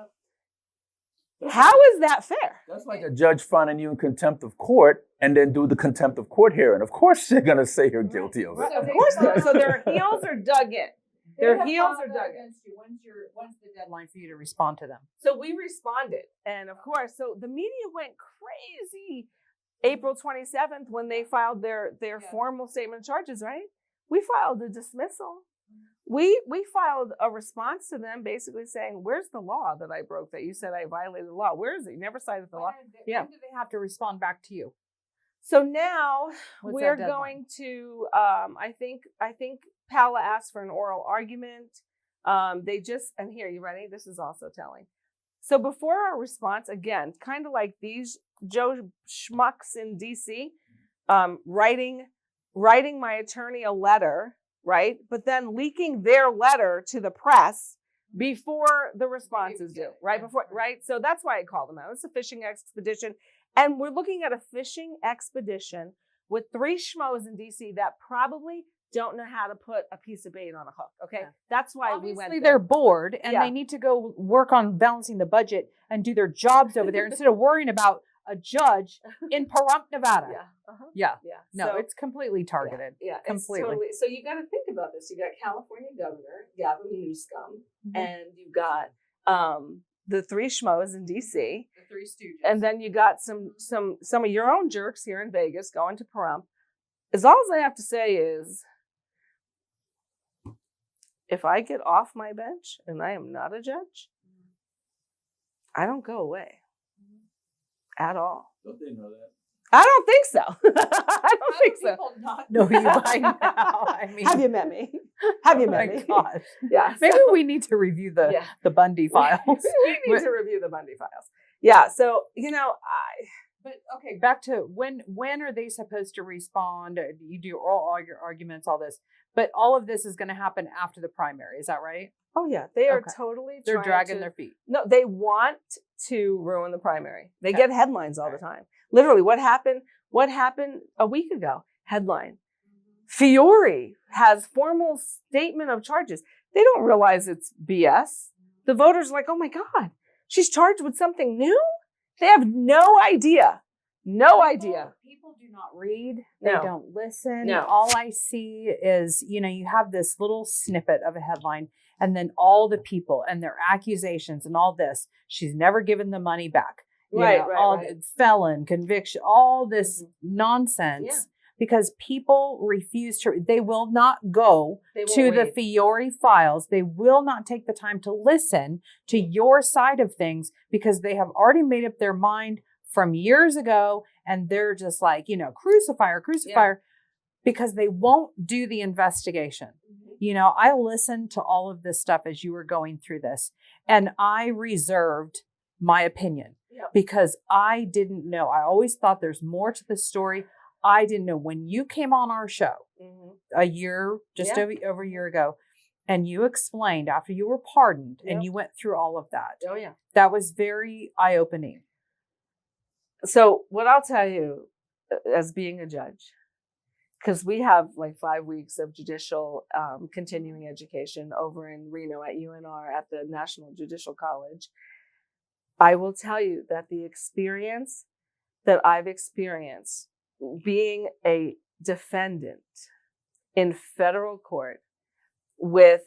how is that fair? That's like a judge finding you in contempt of court and then do the contempt of court hearing. Of course they're going to say you're guilty of it. Of course they are. So their heels are dug in. Their heels are dug in. When's the deadline for you to respond to them? So we responded. And of course, so the media went crazy April 27th when they filed their formal statement of charges, right? We filed a dismissal. We filed a response to them basically saying, where's the law that I broke that you said I violated the law? Where is it? You never cited the law. Yeah. When do they have to respond back to you? So now What's we're that deadline? going to, I think Paula asked for an oral argument. They just, and here, you ready? This is also telling. So before our response, again, kind of like these Joe schmucks in DC, writing my attorney a letter, right? But then leaking their letter to the press before the response is due, right? Right? So that's why I called them out. It's a fishing expedition. And we're looking at a fishing expedition with 3 schmoes in DC that probably don't know how to put a piece of bait on a hook. Okay. Yeah. That's why Obviously, we went there. they're bored and Yeah. they need to go work on balancing the budget and do their jobs over there instead of worrying about a judge in Pahrump, Nevada. Yeah. Uh-huh. Yeah. Yeah. No, So- it's completely targeted. Yeah, completely. It's totally. So you got to think about this. You got California Governor Gavin Newsom, and you got the 3 schmoes in DC, The 3 Stooges. and then you got some of your own jerks here in Vegas going to Pahrump. As all I have to say is, if I get off my bench and I am not a judge, I don't go away at all. Don't they know that? I don't think so. I don't think so. know you by now. I mean, Have you met me? Have you oh met my me? gosh. Yeah. Maybe we need to review the Yeah. the Bundy files. We need to review the Bundy files. Yeah. So, But okay, back to when are they supposed to respond? You do all your arguments, all this, but all of this is going to happen after the primary. Is that right? oh yeah, they are Okay. totally They're trying dragging to- their feet. No, they want to ruin the primary. They Okay. get headlines all the time. Literally, what happened a week ago? Headline. Fiore has formal statement of charges. They don't realize it's BS. The voters are like, oh my God, she's charged with something new? They have no idea. No idea. People do not read. They No. don't listen. No. All I see is, you have this little snippet of a headline and then all the people and their accusations and all this. She's never given the money back. Right. All the felon conviction, all this nonsense. Yeah. Because people refuse to, they will not go They won't to the read. Fiore files. They will not take the time to listen to your side of things because they have already made up their mind from years ago. And they're just like, crucify her, crucify her. because they won't do the investigation. You know, I listened to all of this stuff as you were going through this, and I reserved my opinion because I didn't know. I always thought there's more to the story. I didn't know. When you came on our show a year, just over a year ago, and you explained after you were pardoned and you went through all of that. Oh, yeah. That was very eye-opening. So what I'll tell you as being a judge, because we have like 5 weeks of judicial continuing education over in Reno at UNR at the National Judicial College, I will tell you that the experience that I've experienced being a defendant in federal court with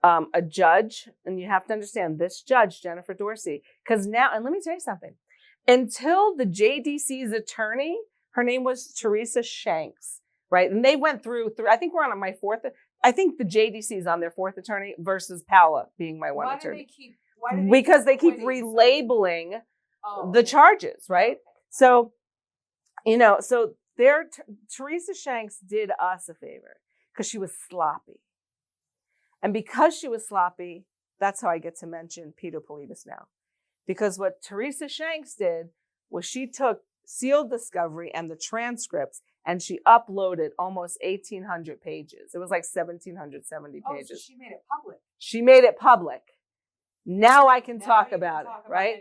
a judge, and you have to understand this judge, Jennifer Dorsey, because now, and let me tell you something, until the JDC's attorney, her name was Teresa Shanks, right? And they went through, I think we're on my fourth, I think the JDC is on their fourth attorney versus Paola being my one attorney. Because they keep relabeling the charges, right? So, you know, so Teresa Shanks did us a favor because she was sloppy. And because she was sloppy, that's how I get to mention Peter Politis now. Because what Teresa Shanks did was she took sealed discovery and the transcripts and she uploaded almost 1,800 pages. It was like 1,770 pages. So she made it public. She made it public. Now I can talk about it, right?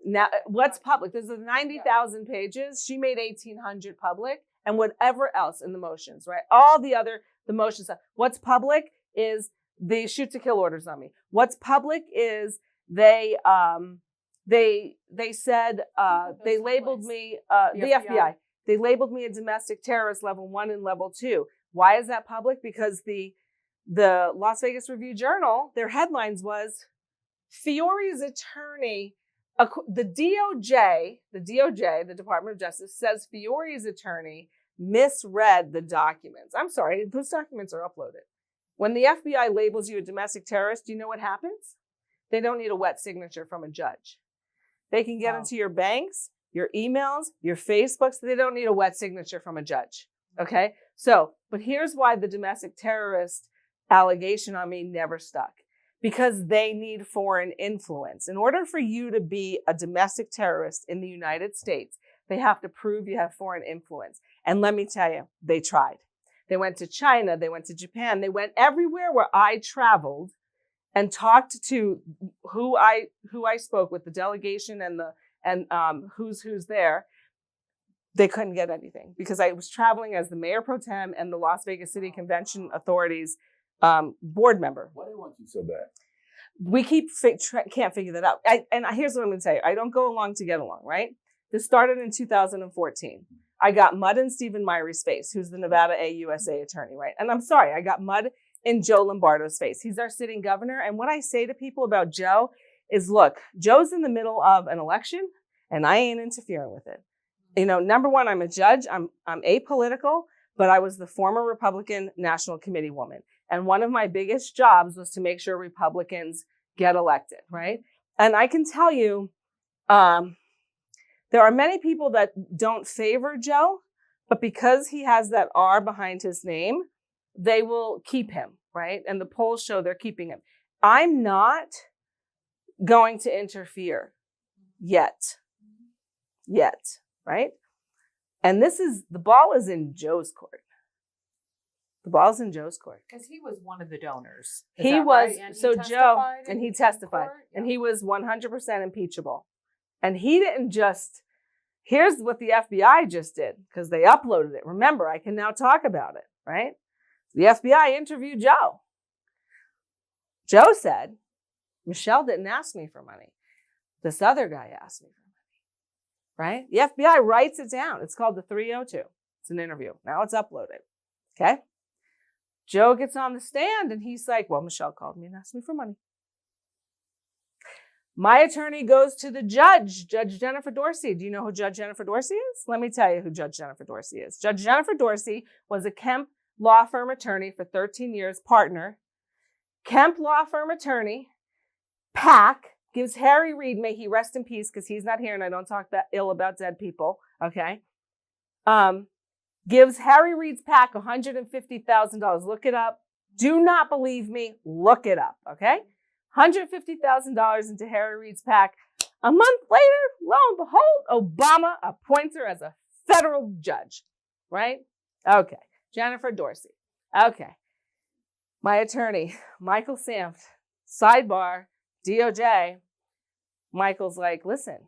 Now, what's public? There's 90,000 pages. She made 1,800 public and whatever else in the motions, right? All the motions. What's public is the shoot to kill orders on me. What's public is they said they labeled me the FBI. They labeled me a domestic terrorist level 1 and level 2. Why is that public? Because the Las Vegas Review-Journal, their headlines was Fiore's attorney, the DOJ, the Department of Justice, says Fiore's attorney misread the documents. I'm sorry, those documents are uploaded. When the FBI labels you a domestic terrorist, do you know what happens? They don't need a wet signature from a judge. They can get into your banks, your emails, your Facebooks. They don't need a wet signature from a judge. Okay? So, but here's why the domestic terrorist allegation on me never stuck. Because they need foreign influence. In order for you to be a domestic terrorist in the United States, they have to prove you have foreign influence. And let me tell you, they tried. They went to China, they went to Japan, they went everywhere where I traveled and talked to who I spoke with, the delegation and who's there. They couldn't get anything because I was traveling as the mayor pro tem and the Las Vegas City Convention Authority's board member. Why do they want you so bad? We can't figure that out. Here's what I'm going to tell you. I don't go along to get along, right? This started in 2014. I got mud in Stephen Meyer's face, who's the Nevada AUSA attorney, right? And I'm sorry, I got mud in Joe Lombardo's face. He's our sitting governor. And what I say to people about Joe is, look, Joe's in the middle of an election and I ain't interfering with it. You know, number one, I'm a judge. I'm apolitical, but I was the former Republican National Committee woman. And one of my biggest jobs was to make sure Republicans get elected, right? And I can tell you, there are many people that don't favor Joe, but because he has that R behind his name, they will keep him, right? And the polls show they're keeping him. I'm not going to interfere yet, right? And the ball is in Joe's court. The ball's in Joe's court. Because he was one of the donors. He was, so Joe, and he testified, and he was 100% impeachable. And he didn't just, here's what the FBI just did, because they uploaded it. Remember, I can now talk about it, right? The FBI interviewed Joe. Joe said, Michele didn't ask me for money. This other guy asked me for money, right? The FBI writes it down. It's called the 302. It's an interview. Now it's uploaded, okay? Joe gets on the stand and he's like, well, Michele called me and asked me for money. My attorney goes to the judge, Judge Jennifer Dorsey. Do you know who Judge Jennifer Dorsey is? Let me tell you who Judge Jennifer Dorsey is. Judge Jennifer Dorsey was a Kemp law firm attorney for 13 years, partner. Kemp law firm attorney, PAC, gives Harry Reid, may he rest in peace, because he's not here and I don't talk that ill about dead people, okay? gives Harry Reid's PAC $150,000. Look it up. Do not believe me. Look it up, okay? $150,000 into Harry Reid's PAC. A month later, lo and behold, Obama appoints her as a federal judge, right? Okay. Jennifer Dorsey. Okay. My attorney, Michael Samft, sidebar, DOJ. Michael's like, listen,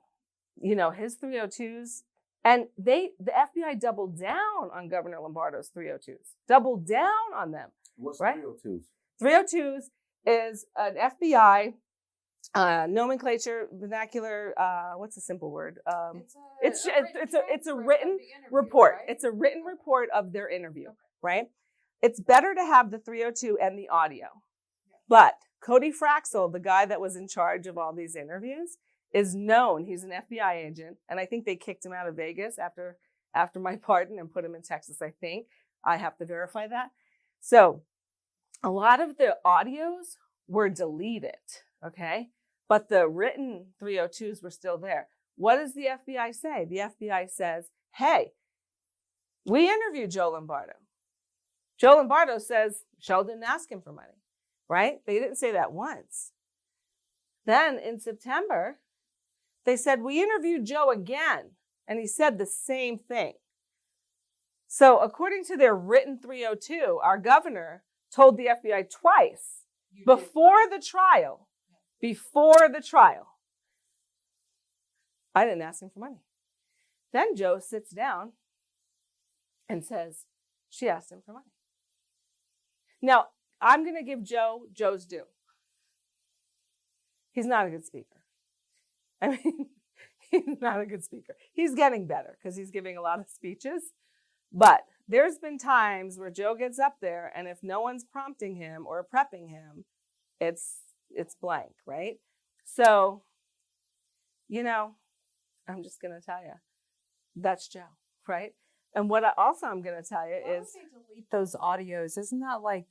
his 302s, and the FBI doubled down on Governor Lombardo's 302s, doubled down on them. What's right? 302s? 302s is an FBI nomenclature, vernacular. What's a simple word? It's a written report. Right? It's a written report of their interview, right? It's better to have the 302 and the audio, but Cody Fraxel, the guy that was in charge of all these interviews, is known. He's an FBI agent, and I think they kicked him out of Vegas after my pardon and put him in Texas. I think I have to verify that. So a lot of the audios were deleted, okay? But the written 302s were still there. What does the FBI say? The FBI says, hey, we interviewed Joe Lombardo. Joe Lombardo says Michele didn't ask him for money, right? They didn't say that once. Then in September, they said, we interviewed Joe again, and he said the same thing. So according to their written 302, our governor told the FBI twice before the trial, I didn't ask him for money. Then Joe sits down and says, she asked him for money. Now, I'm going to give Joe's due. He's not a good speaker. I mean, he's not a good speaker. He's getting better because he's giving a lot of speeches. But there's been times where Joe gets up there, and if no one's prompting him or prepping him, it's blank, right? So, I'm just going to tell you, that's Joe, right? And what I'm going to tell you is, they delete those audios? Isn't that like,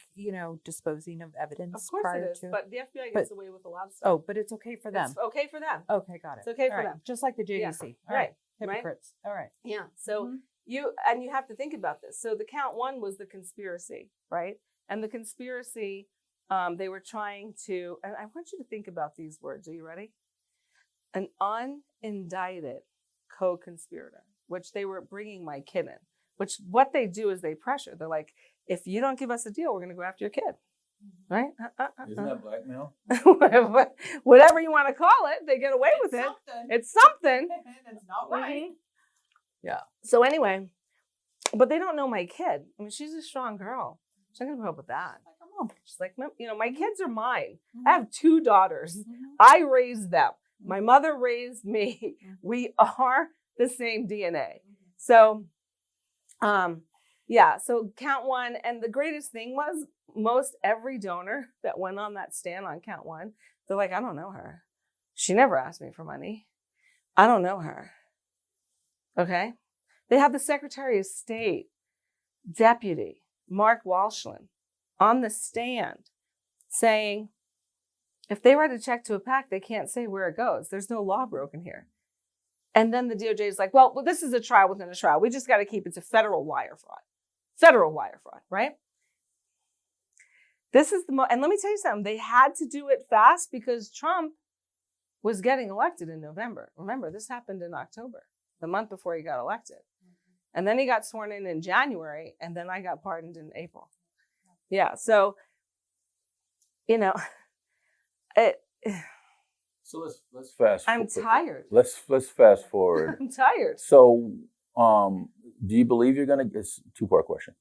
disposing of evidence? Of course prior it is, to? but the FBI gets away with a lot of stuff. Oh, but it's okay for them. It's okay for them. Okay, got it. It's okay All for right. them. Just like the JDC. All right. Hypocrites. All right. Yeah. So you have to think about this. So the count one was the conspiracy, right? And the conspiracy, they were trying to, and I want you to think about these words. Are you ready? An unindicted co-conspirator, which they were bringing my kid in, which what they do is they pressure. They're like, if you don't give us a deal, we're going to go after your kid. Right? Isn't that blackmail? Whatever you want to call it, they get away with it. It's something. It's not right. Yeah. So anyway, but they don't know my kid. I mean, she's a strong girl. She's not going to put up with that. She's like, my kids are mine. I have 2 daughters. I raised them. My mother raised me. We are the same DNA. So, so count one. And the greatest thing was most every donor that went on that stand on count one, they're like, I don't know her. She never asked me for money. I don't know her. Okay. They have the Secretary of State, Deputy Mark Walshland, on the stand saying, if they write a check to a PAC, they can't say where it goes. There's no law broken here. And then the DOJ is like, well, this is a trial within a trial. We just got to keep it to federal wire fraud. Federal wire fraud, right? This is and let me tell you something. They had to do it fast because Trump was getting elected in November. Remember, this happened in October, the month before he got elected. And then he got sworn in January, and then I got pardoned in April. Yeah, so, So let's fast. I'm tired. Let's fast forward. I'm tired. So, do you believe you're gonna? It's a 2-part question.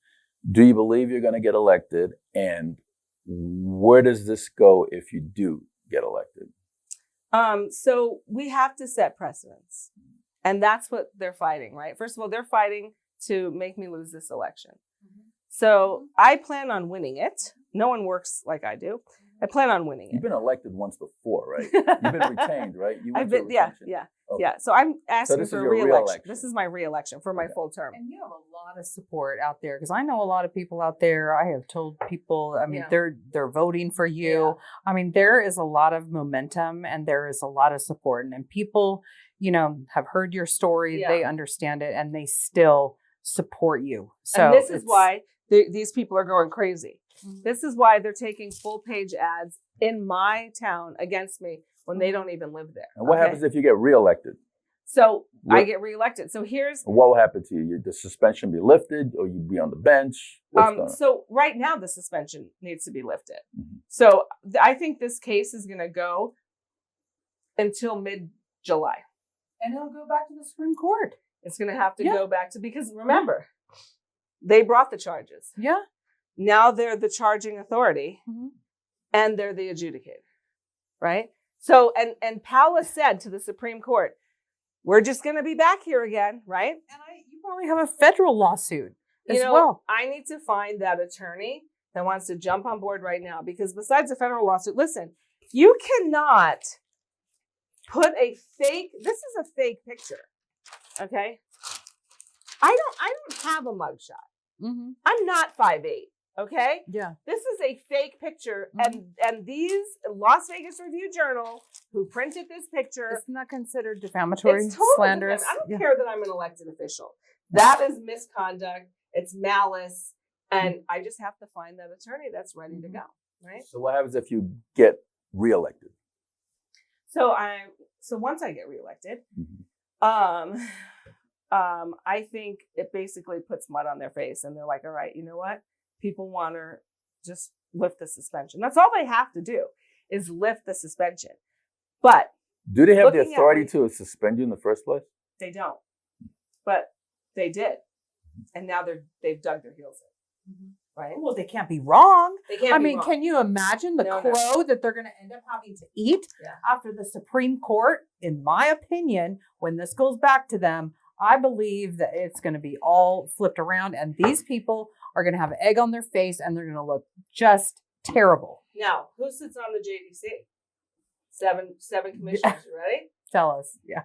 Do you believe you're gonna get elected, and where does this go if you do get elected? So we have to set precedents, and that's what they're fighting, right? First of all, they're fighting to make me lose this election. So I plan on winning it. No one works like I do. I plan on winning it. You've been elected once before, right? You've been retained, right? You went through retention. Yeah. So I'm asking for re-election. Re-election. This is my re-election for my full term. And you have a lot of support out there because I know a lot of people out there. I have told people, I mean, they're voting for you. Yeah. I mean, there is a lot of momentum and there is a lot of support. And people, have heard your story, they understand it, and they still support you. So and this is it's- why these people are going crazy. This is why they're taking full page ads in my town against me when they don't even live there. And what happens if you get reelected? So I What- get reelected. So here's What will happen to you? The suspension be lifted, or you be on the bench? What's going on? so right now the suspension needs to be lifted. Mhm. So I think this case is going to go until mid-July. and it'll go back to the Supreme Court. It's going to have to Yeah. go back to, because remember, they brought the charges. Yeah. Now they're the charging authority Mhm. and they're the adjudicator, right? So, and Paula said to the Supreme Court, we're just going to be back here again, right? And you probably have a federal lawsuit as You know, well. I need to find that attorney that wants to jump on board right now, because besides the federal lawsuit, listen, you cannot put a fake, this is a fake picture, okay? I don't have a mugshot. Mm-hmm. I'm not 5'8", okay? Yeah. This is a fake picture, and these Las Vegas Review-Journal, who printed this picture, Isn't that considered defamatory, it's totally slanderous? different. I don't Yeah. care that I'm an elected official. That is misconduct. It's malice, and I just have to find that attorney that's ready to go, right? So what happens if you get reelected? So once I get reelected, I think it basically puts mud on their face, and they're like, all right, you know what? People want to just lift the suspension. That's all they have to do, is lift the suspension. But Do they have the Looking at authority me- to suspend you in the first place? they don't. But they did, and now they've dug their heels in, right? Well, they can't be wrong. They can't. I be mean, wrong. can you imagine the No, crow no. that they're going to end up having to eat Yeah. after the Supreme Court? In my opinion, when this goes back to them, I believe that it's going to be all flipped around, and these people are going to have egg on their face, and they're going to look just terrible. Now, who sits on the JDC? Seven commissioners. You ready? Tell us, yeah.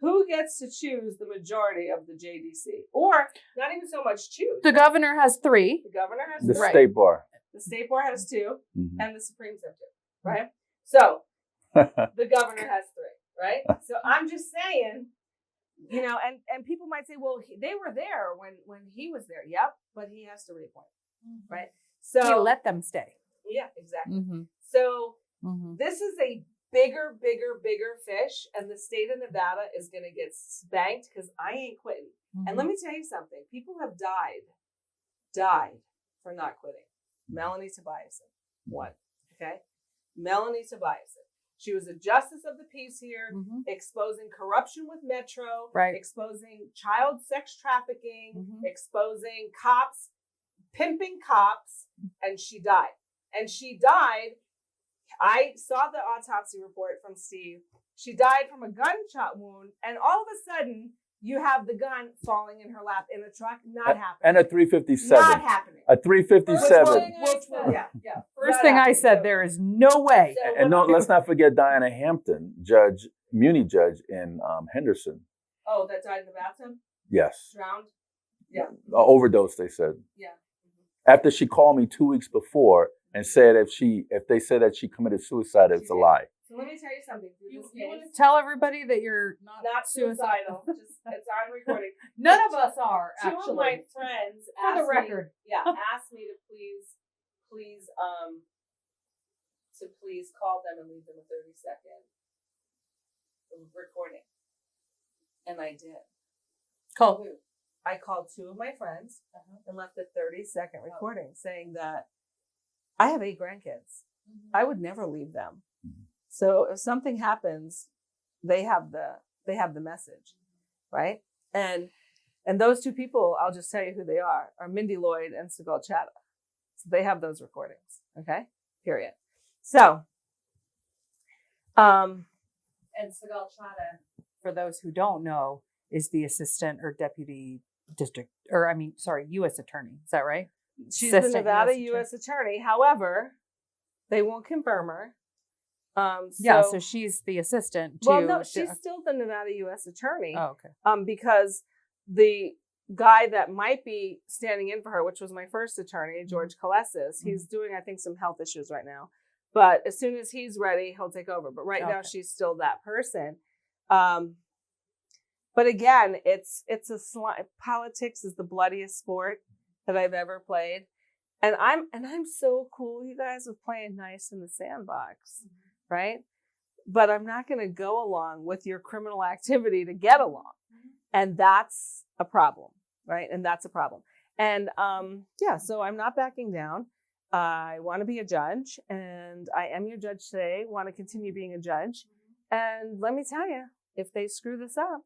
Who gets to choose the majority of the JDC, or not even so much choose? The governor has 3. The governor has The 3. state bar. The state bar has 2, Mhm. and the Supreme's have 2. Right. So the governor has 3. Right. So I'm just saying, you know, and people might say, well, they were there when he was there. Yep, but he has to reappoint. Right. So He let them stay. yeah, exactly. Mm-hmm. So Mm-hmm. this is a bigger fish, and the state of Nevada is going to get spanked, because I ain't quitting. And let me tell you something: people have died for not quitting. Melanie Tobiasen, one. Okay, Melanie Tobiasen. She was a justice of the peace here, Mhm. exposing corruption with Metro, Right. exposing child sex trafficking, Mhm. exposing cops, pimping cops, and she died. And she died. I saw the autopsy report from Steve. She died from a gunshot wound, and all of a sudden, you have the gun falling in her lap in the truck. Not happening. And a 357. Not happening. A 357. Yeah. First Not thing I happening. said, there is no way. So And no, what- let's not forget Diana Hampton, Muni judge in Henderson. Oh, that died in the bathtub? Yes. Drowned? Yeah. Overdose, they said. Yeah. After she called me 2 weeks before and said if they said that she committed suicide, it's a lie. So let me tell you something. Through this You want to case, tell everybody that you're not suicidal. Just it's on recording. None of us are, Two actually. of my friends For the asked record. me, asked me to please call them and leave them a 30-second recording. And I did. Call who? I called 2 of my friends and left a 30-second recording saying that I have 8 grandkids. I would never leave them. So if something happens, they have the message, right? And those 2 people, I'll just tell you who they are Mindy Lloyd and Segal Chadha. So they have those recordings. Okay. Period. So, And Segal Chadha, for those who don't know, is the assistant or deputy U.S. attorney. Is that right? she's the Assistant Nevada US U.S. attorney. However, they won't confirm her. So she's the assistant to. Well, no, she's still the Nevada U.S. attorney. Oh, okay. Because the guy that might be standing in for her, which was my first attorney, George Kalesis, he's doing, I think, some health issues right now. But as soon as he's ready, he'll take over. But right now, Okay. she's still that person. But again, politics is the bloodiest sport that I've ever played. And I'm so cool, you guys, with playing nice in the sandbox, right? But I'm not going to go along with your criminal activity to get along. And that's a problem, right? And that's a problem. And so I'm not backing down. I want to be a judge, and I am your judge today, want to continue being a judge. And let me tell you, if they screw this up,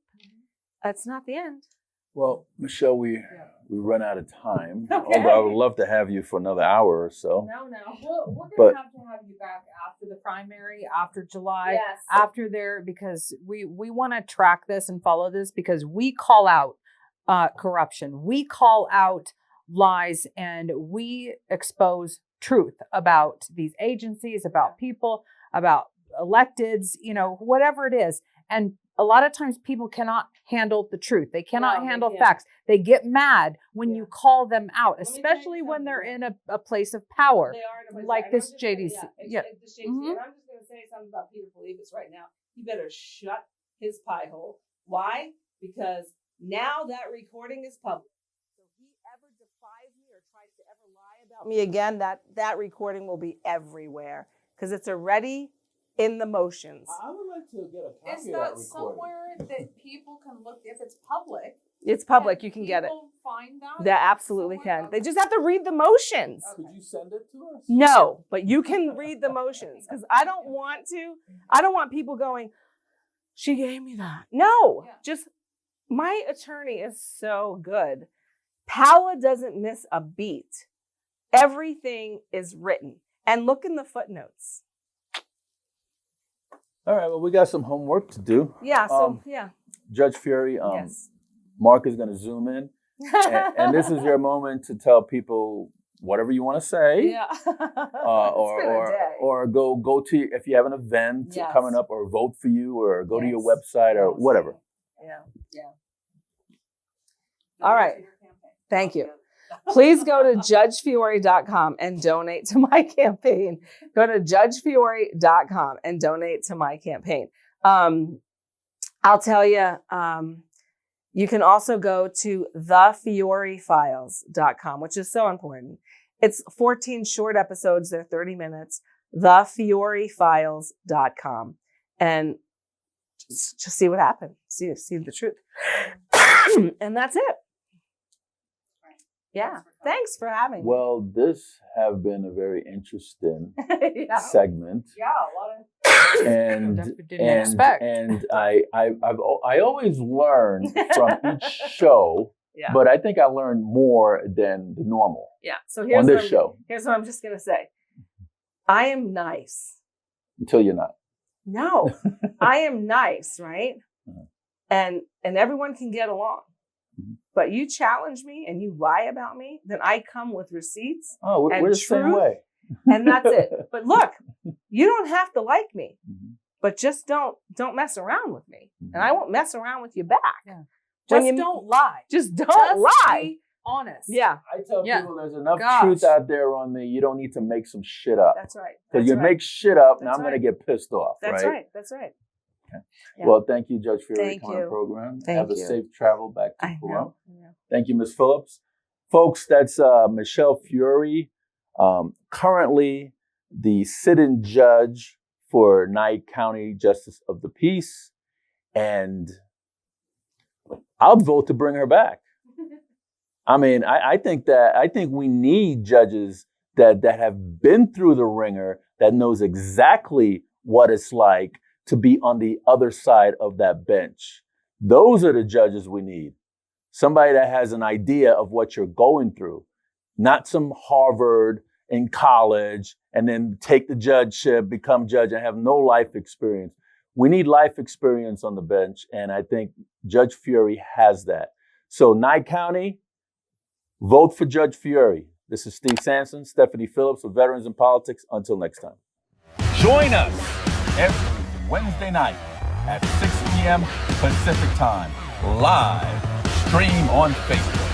that's not the end. Well, Michele, we run out of time. Okay. Although I would love to have you for another hour or so. No. We're going to have you back after the primary, after July, after there, because we want to track this and follow this, because we call out corruption. We call out lies, and we expose truth about these agencies, about people, about electeds, whatever it is. And a lot of times people cannot handle the truth. They cannot handle facts. They get mad when you call them out, especially when they're in a place of power, like this JDC. This JDC. And I'm just going to say something about Peter Polibus right now. He better shut his pie hole. Why? Because now that recording is public. So if he ever defies me or tries to ever lie about me again, that recording will be everywhere, because it's already in the motions. I would like to get a copy Is of that that recording. somewhere that people can look, if it's public? It's public. You can get it. Find that? They absolutely can. They just have to read the motions. Could you send it to us? No, but you can read the motions, because I don't want people going, she gave me that. No, just my attorney is so good. Paula doesn't miss a beat. Everything is written. And look in the footnotes. All right, well, we got some homework to do. Yeah, Judge Fiore, yes. Mark is going to zoom in. and this is your moment to tell people whatever you want to say. Yeah. or go to, if you have an event coming up, or vote for you, or go to your website, or whatever. Yeah. All right. Thank you. Please go to judgefiore.com and donate to my campaign. Go to judgefiore.com and donate to my campaign. I'll tell you, you can also go to thefiorefiles.com, which is so important. It's 14 short episodes. They're 30 minutes. Thefiorefiles.com. And just see what happened. See the truth. And that's it. Yeah. Thanks for having me. Well, this have been a very interesting segment. Yeah, a lot of. And didn't expect. And I always learn from each show, but I think I learned more than the normal. Yeah. So on this show. Here's what I'm just gonna say. I am nice. Until you're not. No, I am nice, right? And everyone can get along. But you challenge me and you lie about me, then I come with receipts. Oh, we're the same way. And that's it. But look, you don't have to like me, but just don't mess around with me. And I won't mess around with you back. Yeah. Just don't lie. Just don't lie. Be honest. Yeah. I tell people there's enough truth out there on me. You don't need to make some shit up. That's right. Because you make shit up, now I'm going to get pissed off. That's right. That's right. Okay. Yeah. Well, thank you, Judge Fiore, thank for the program. Thank Have you. a safe travel back to Pahrump. Yeah. Thank you, Ms. Phillips. Folks, that's Michele Fiore, currently the sit-in judge for Nye County Justice of the Peace. And I'll vote to bring her back. I mean, I think we need judges that have been through the ringer, that knows exactly what it's like to be on the other side of that bench. Those are the judges we need. Somebody that has an idea of what you're going through, not some Harvard in college and then take the judgeship, become judge and have no life experience. We need life experience on the bench, and I think Judge Fiore has that. So Nye County, vote for Judge Fiore. This is Steve Sampson, Stephanie Phillips of Veterans in Politics. Until next time. Join us every Wednesday night at 6 p.m. Pacific Time, live stream on Facebook.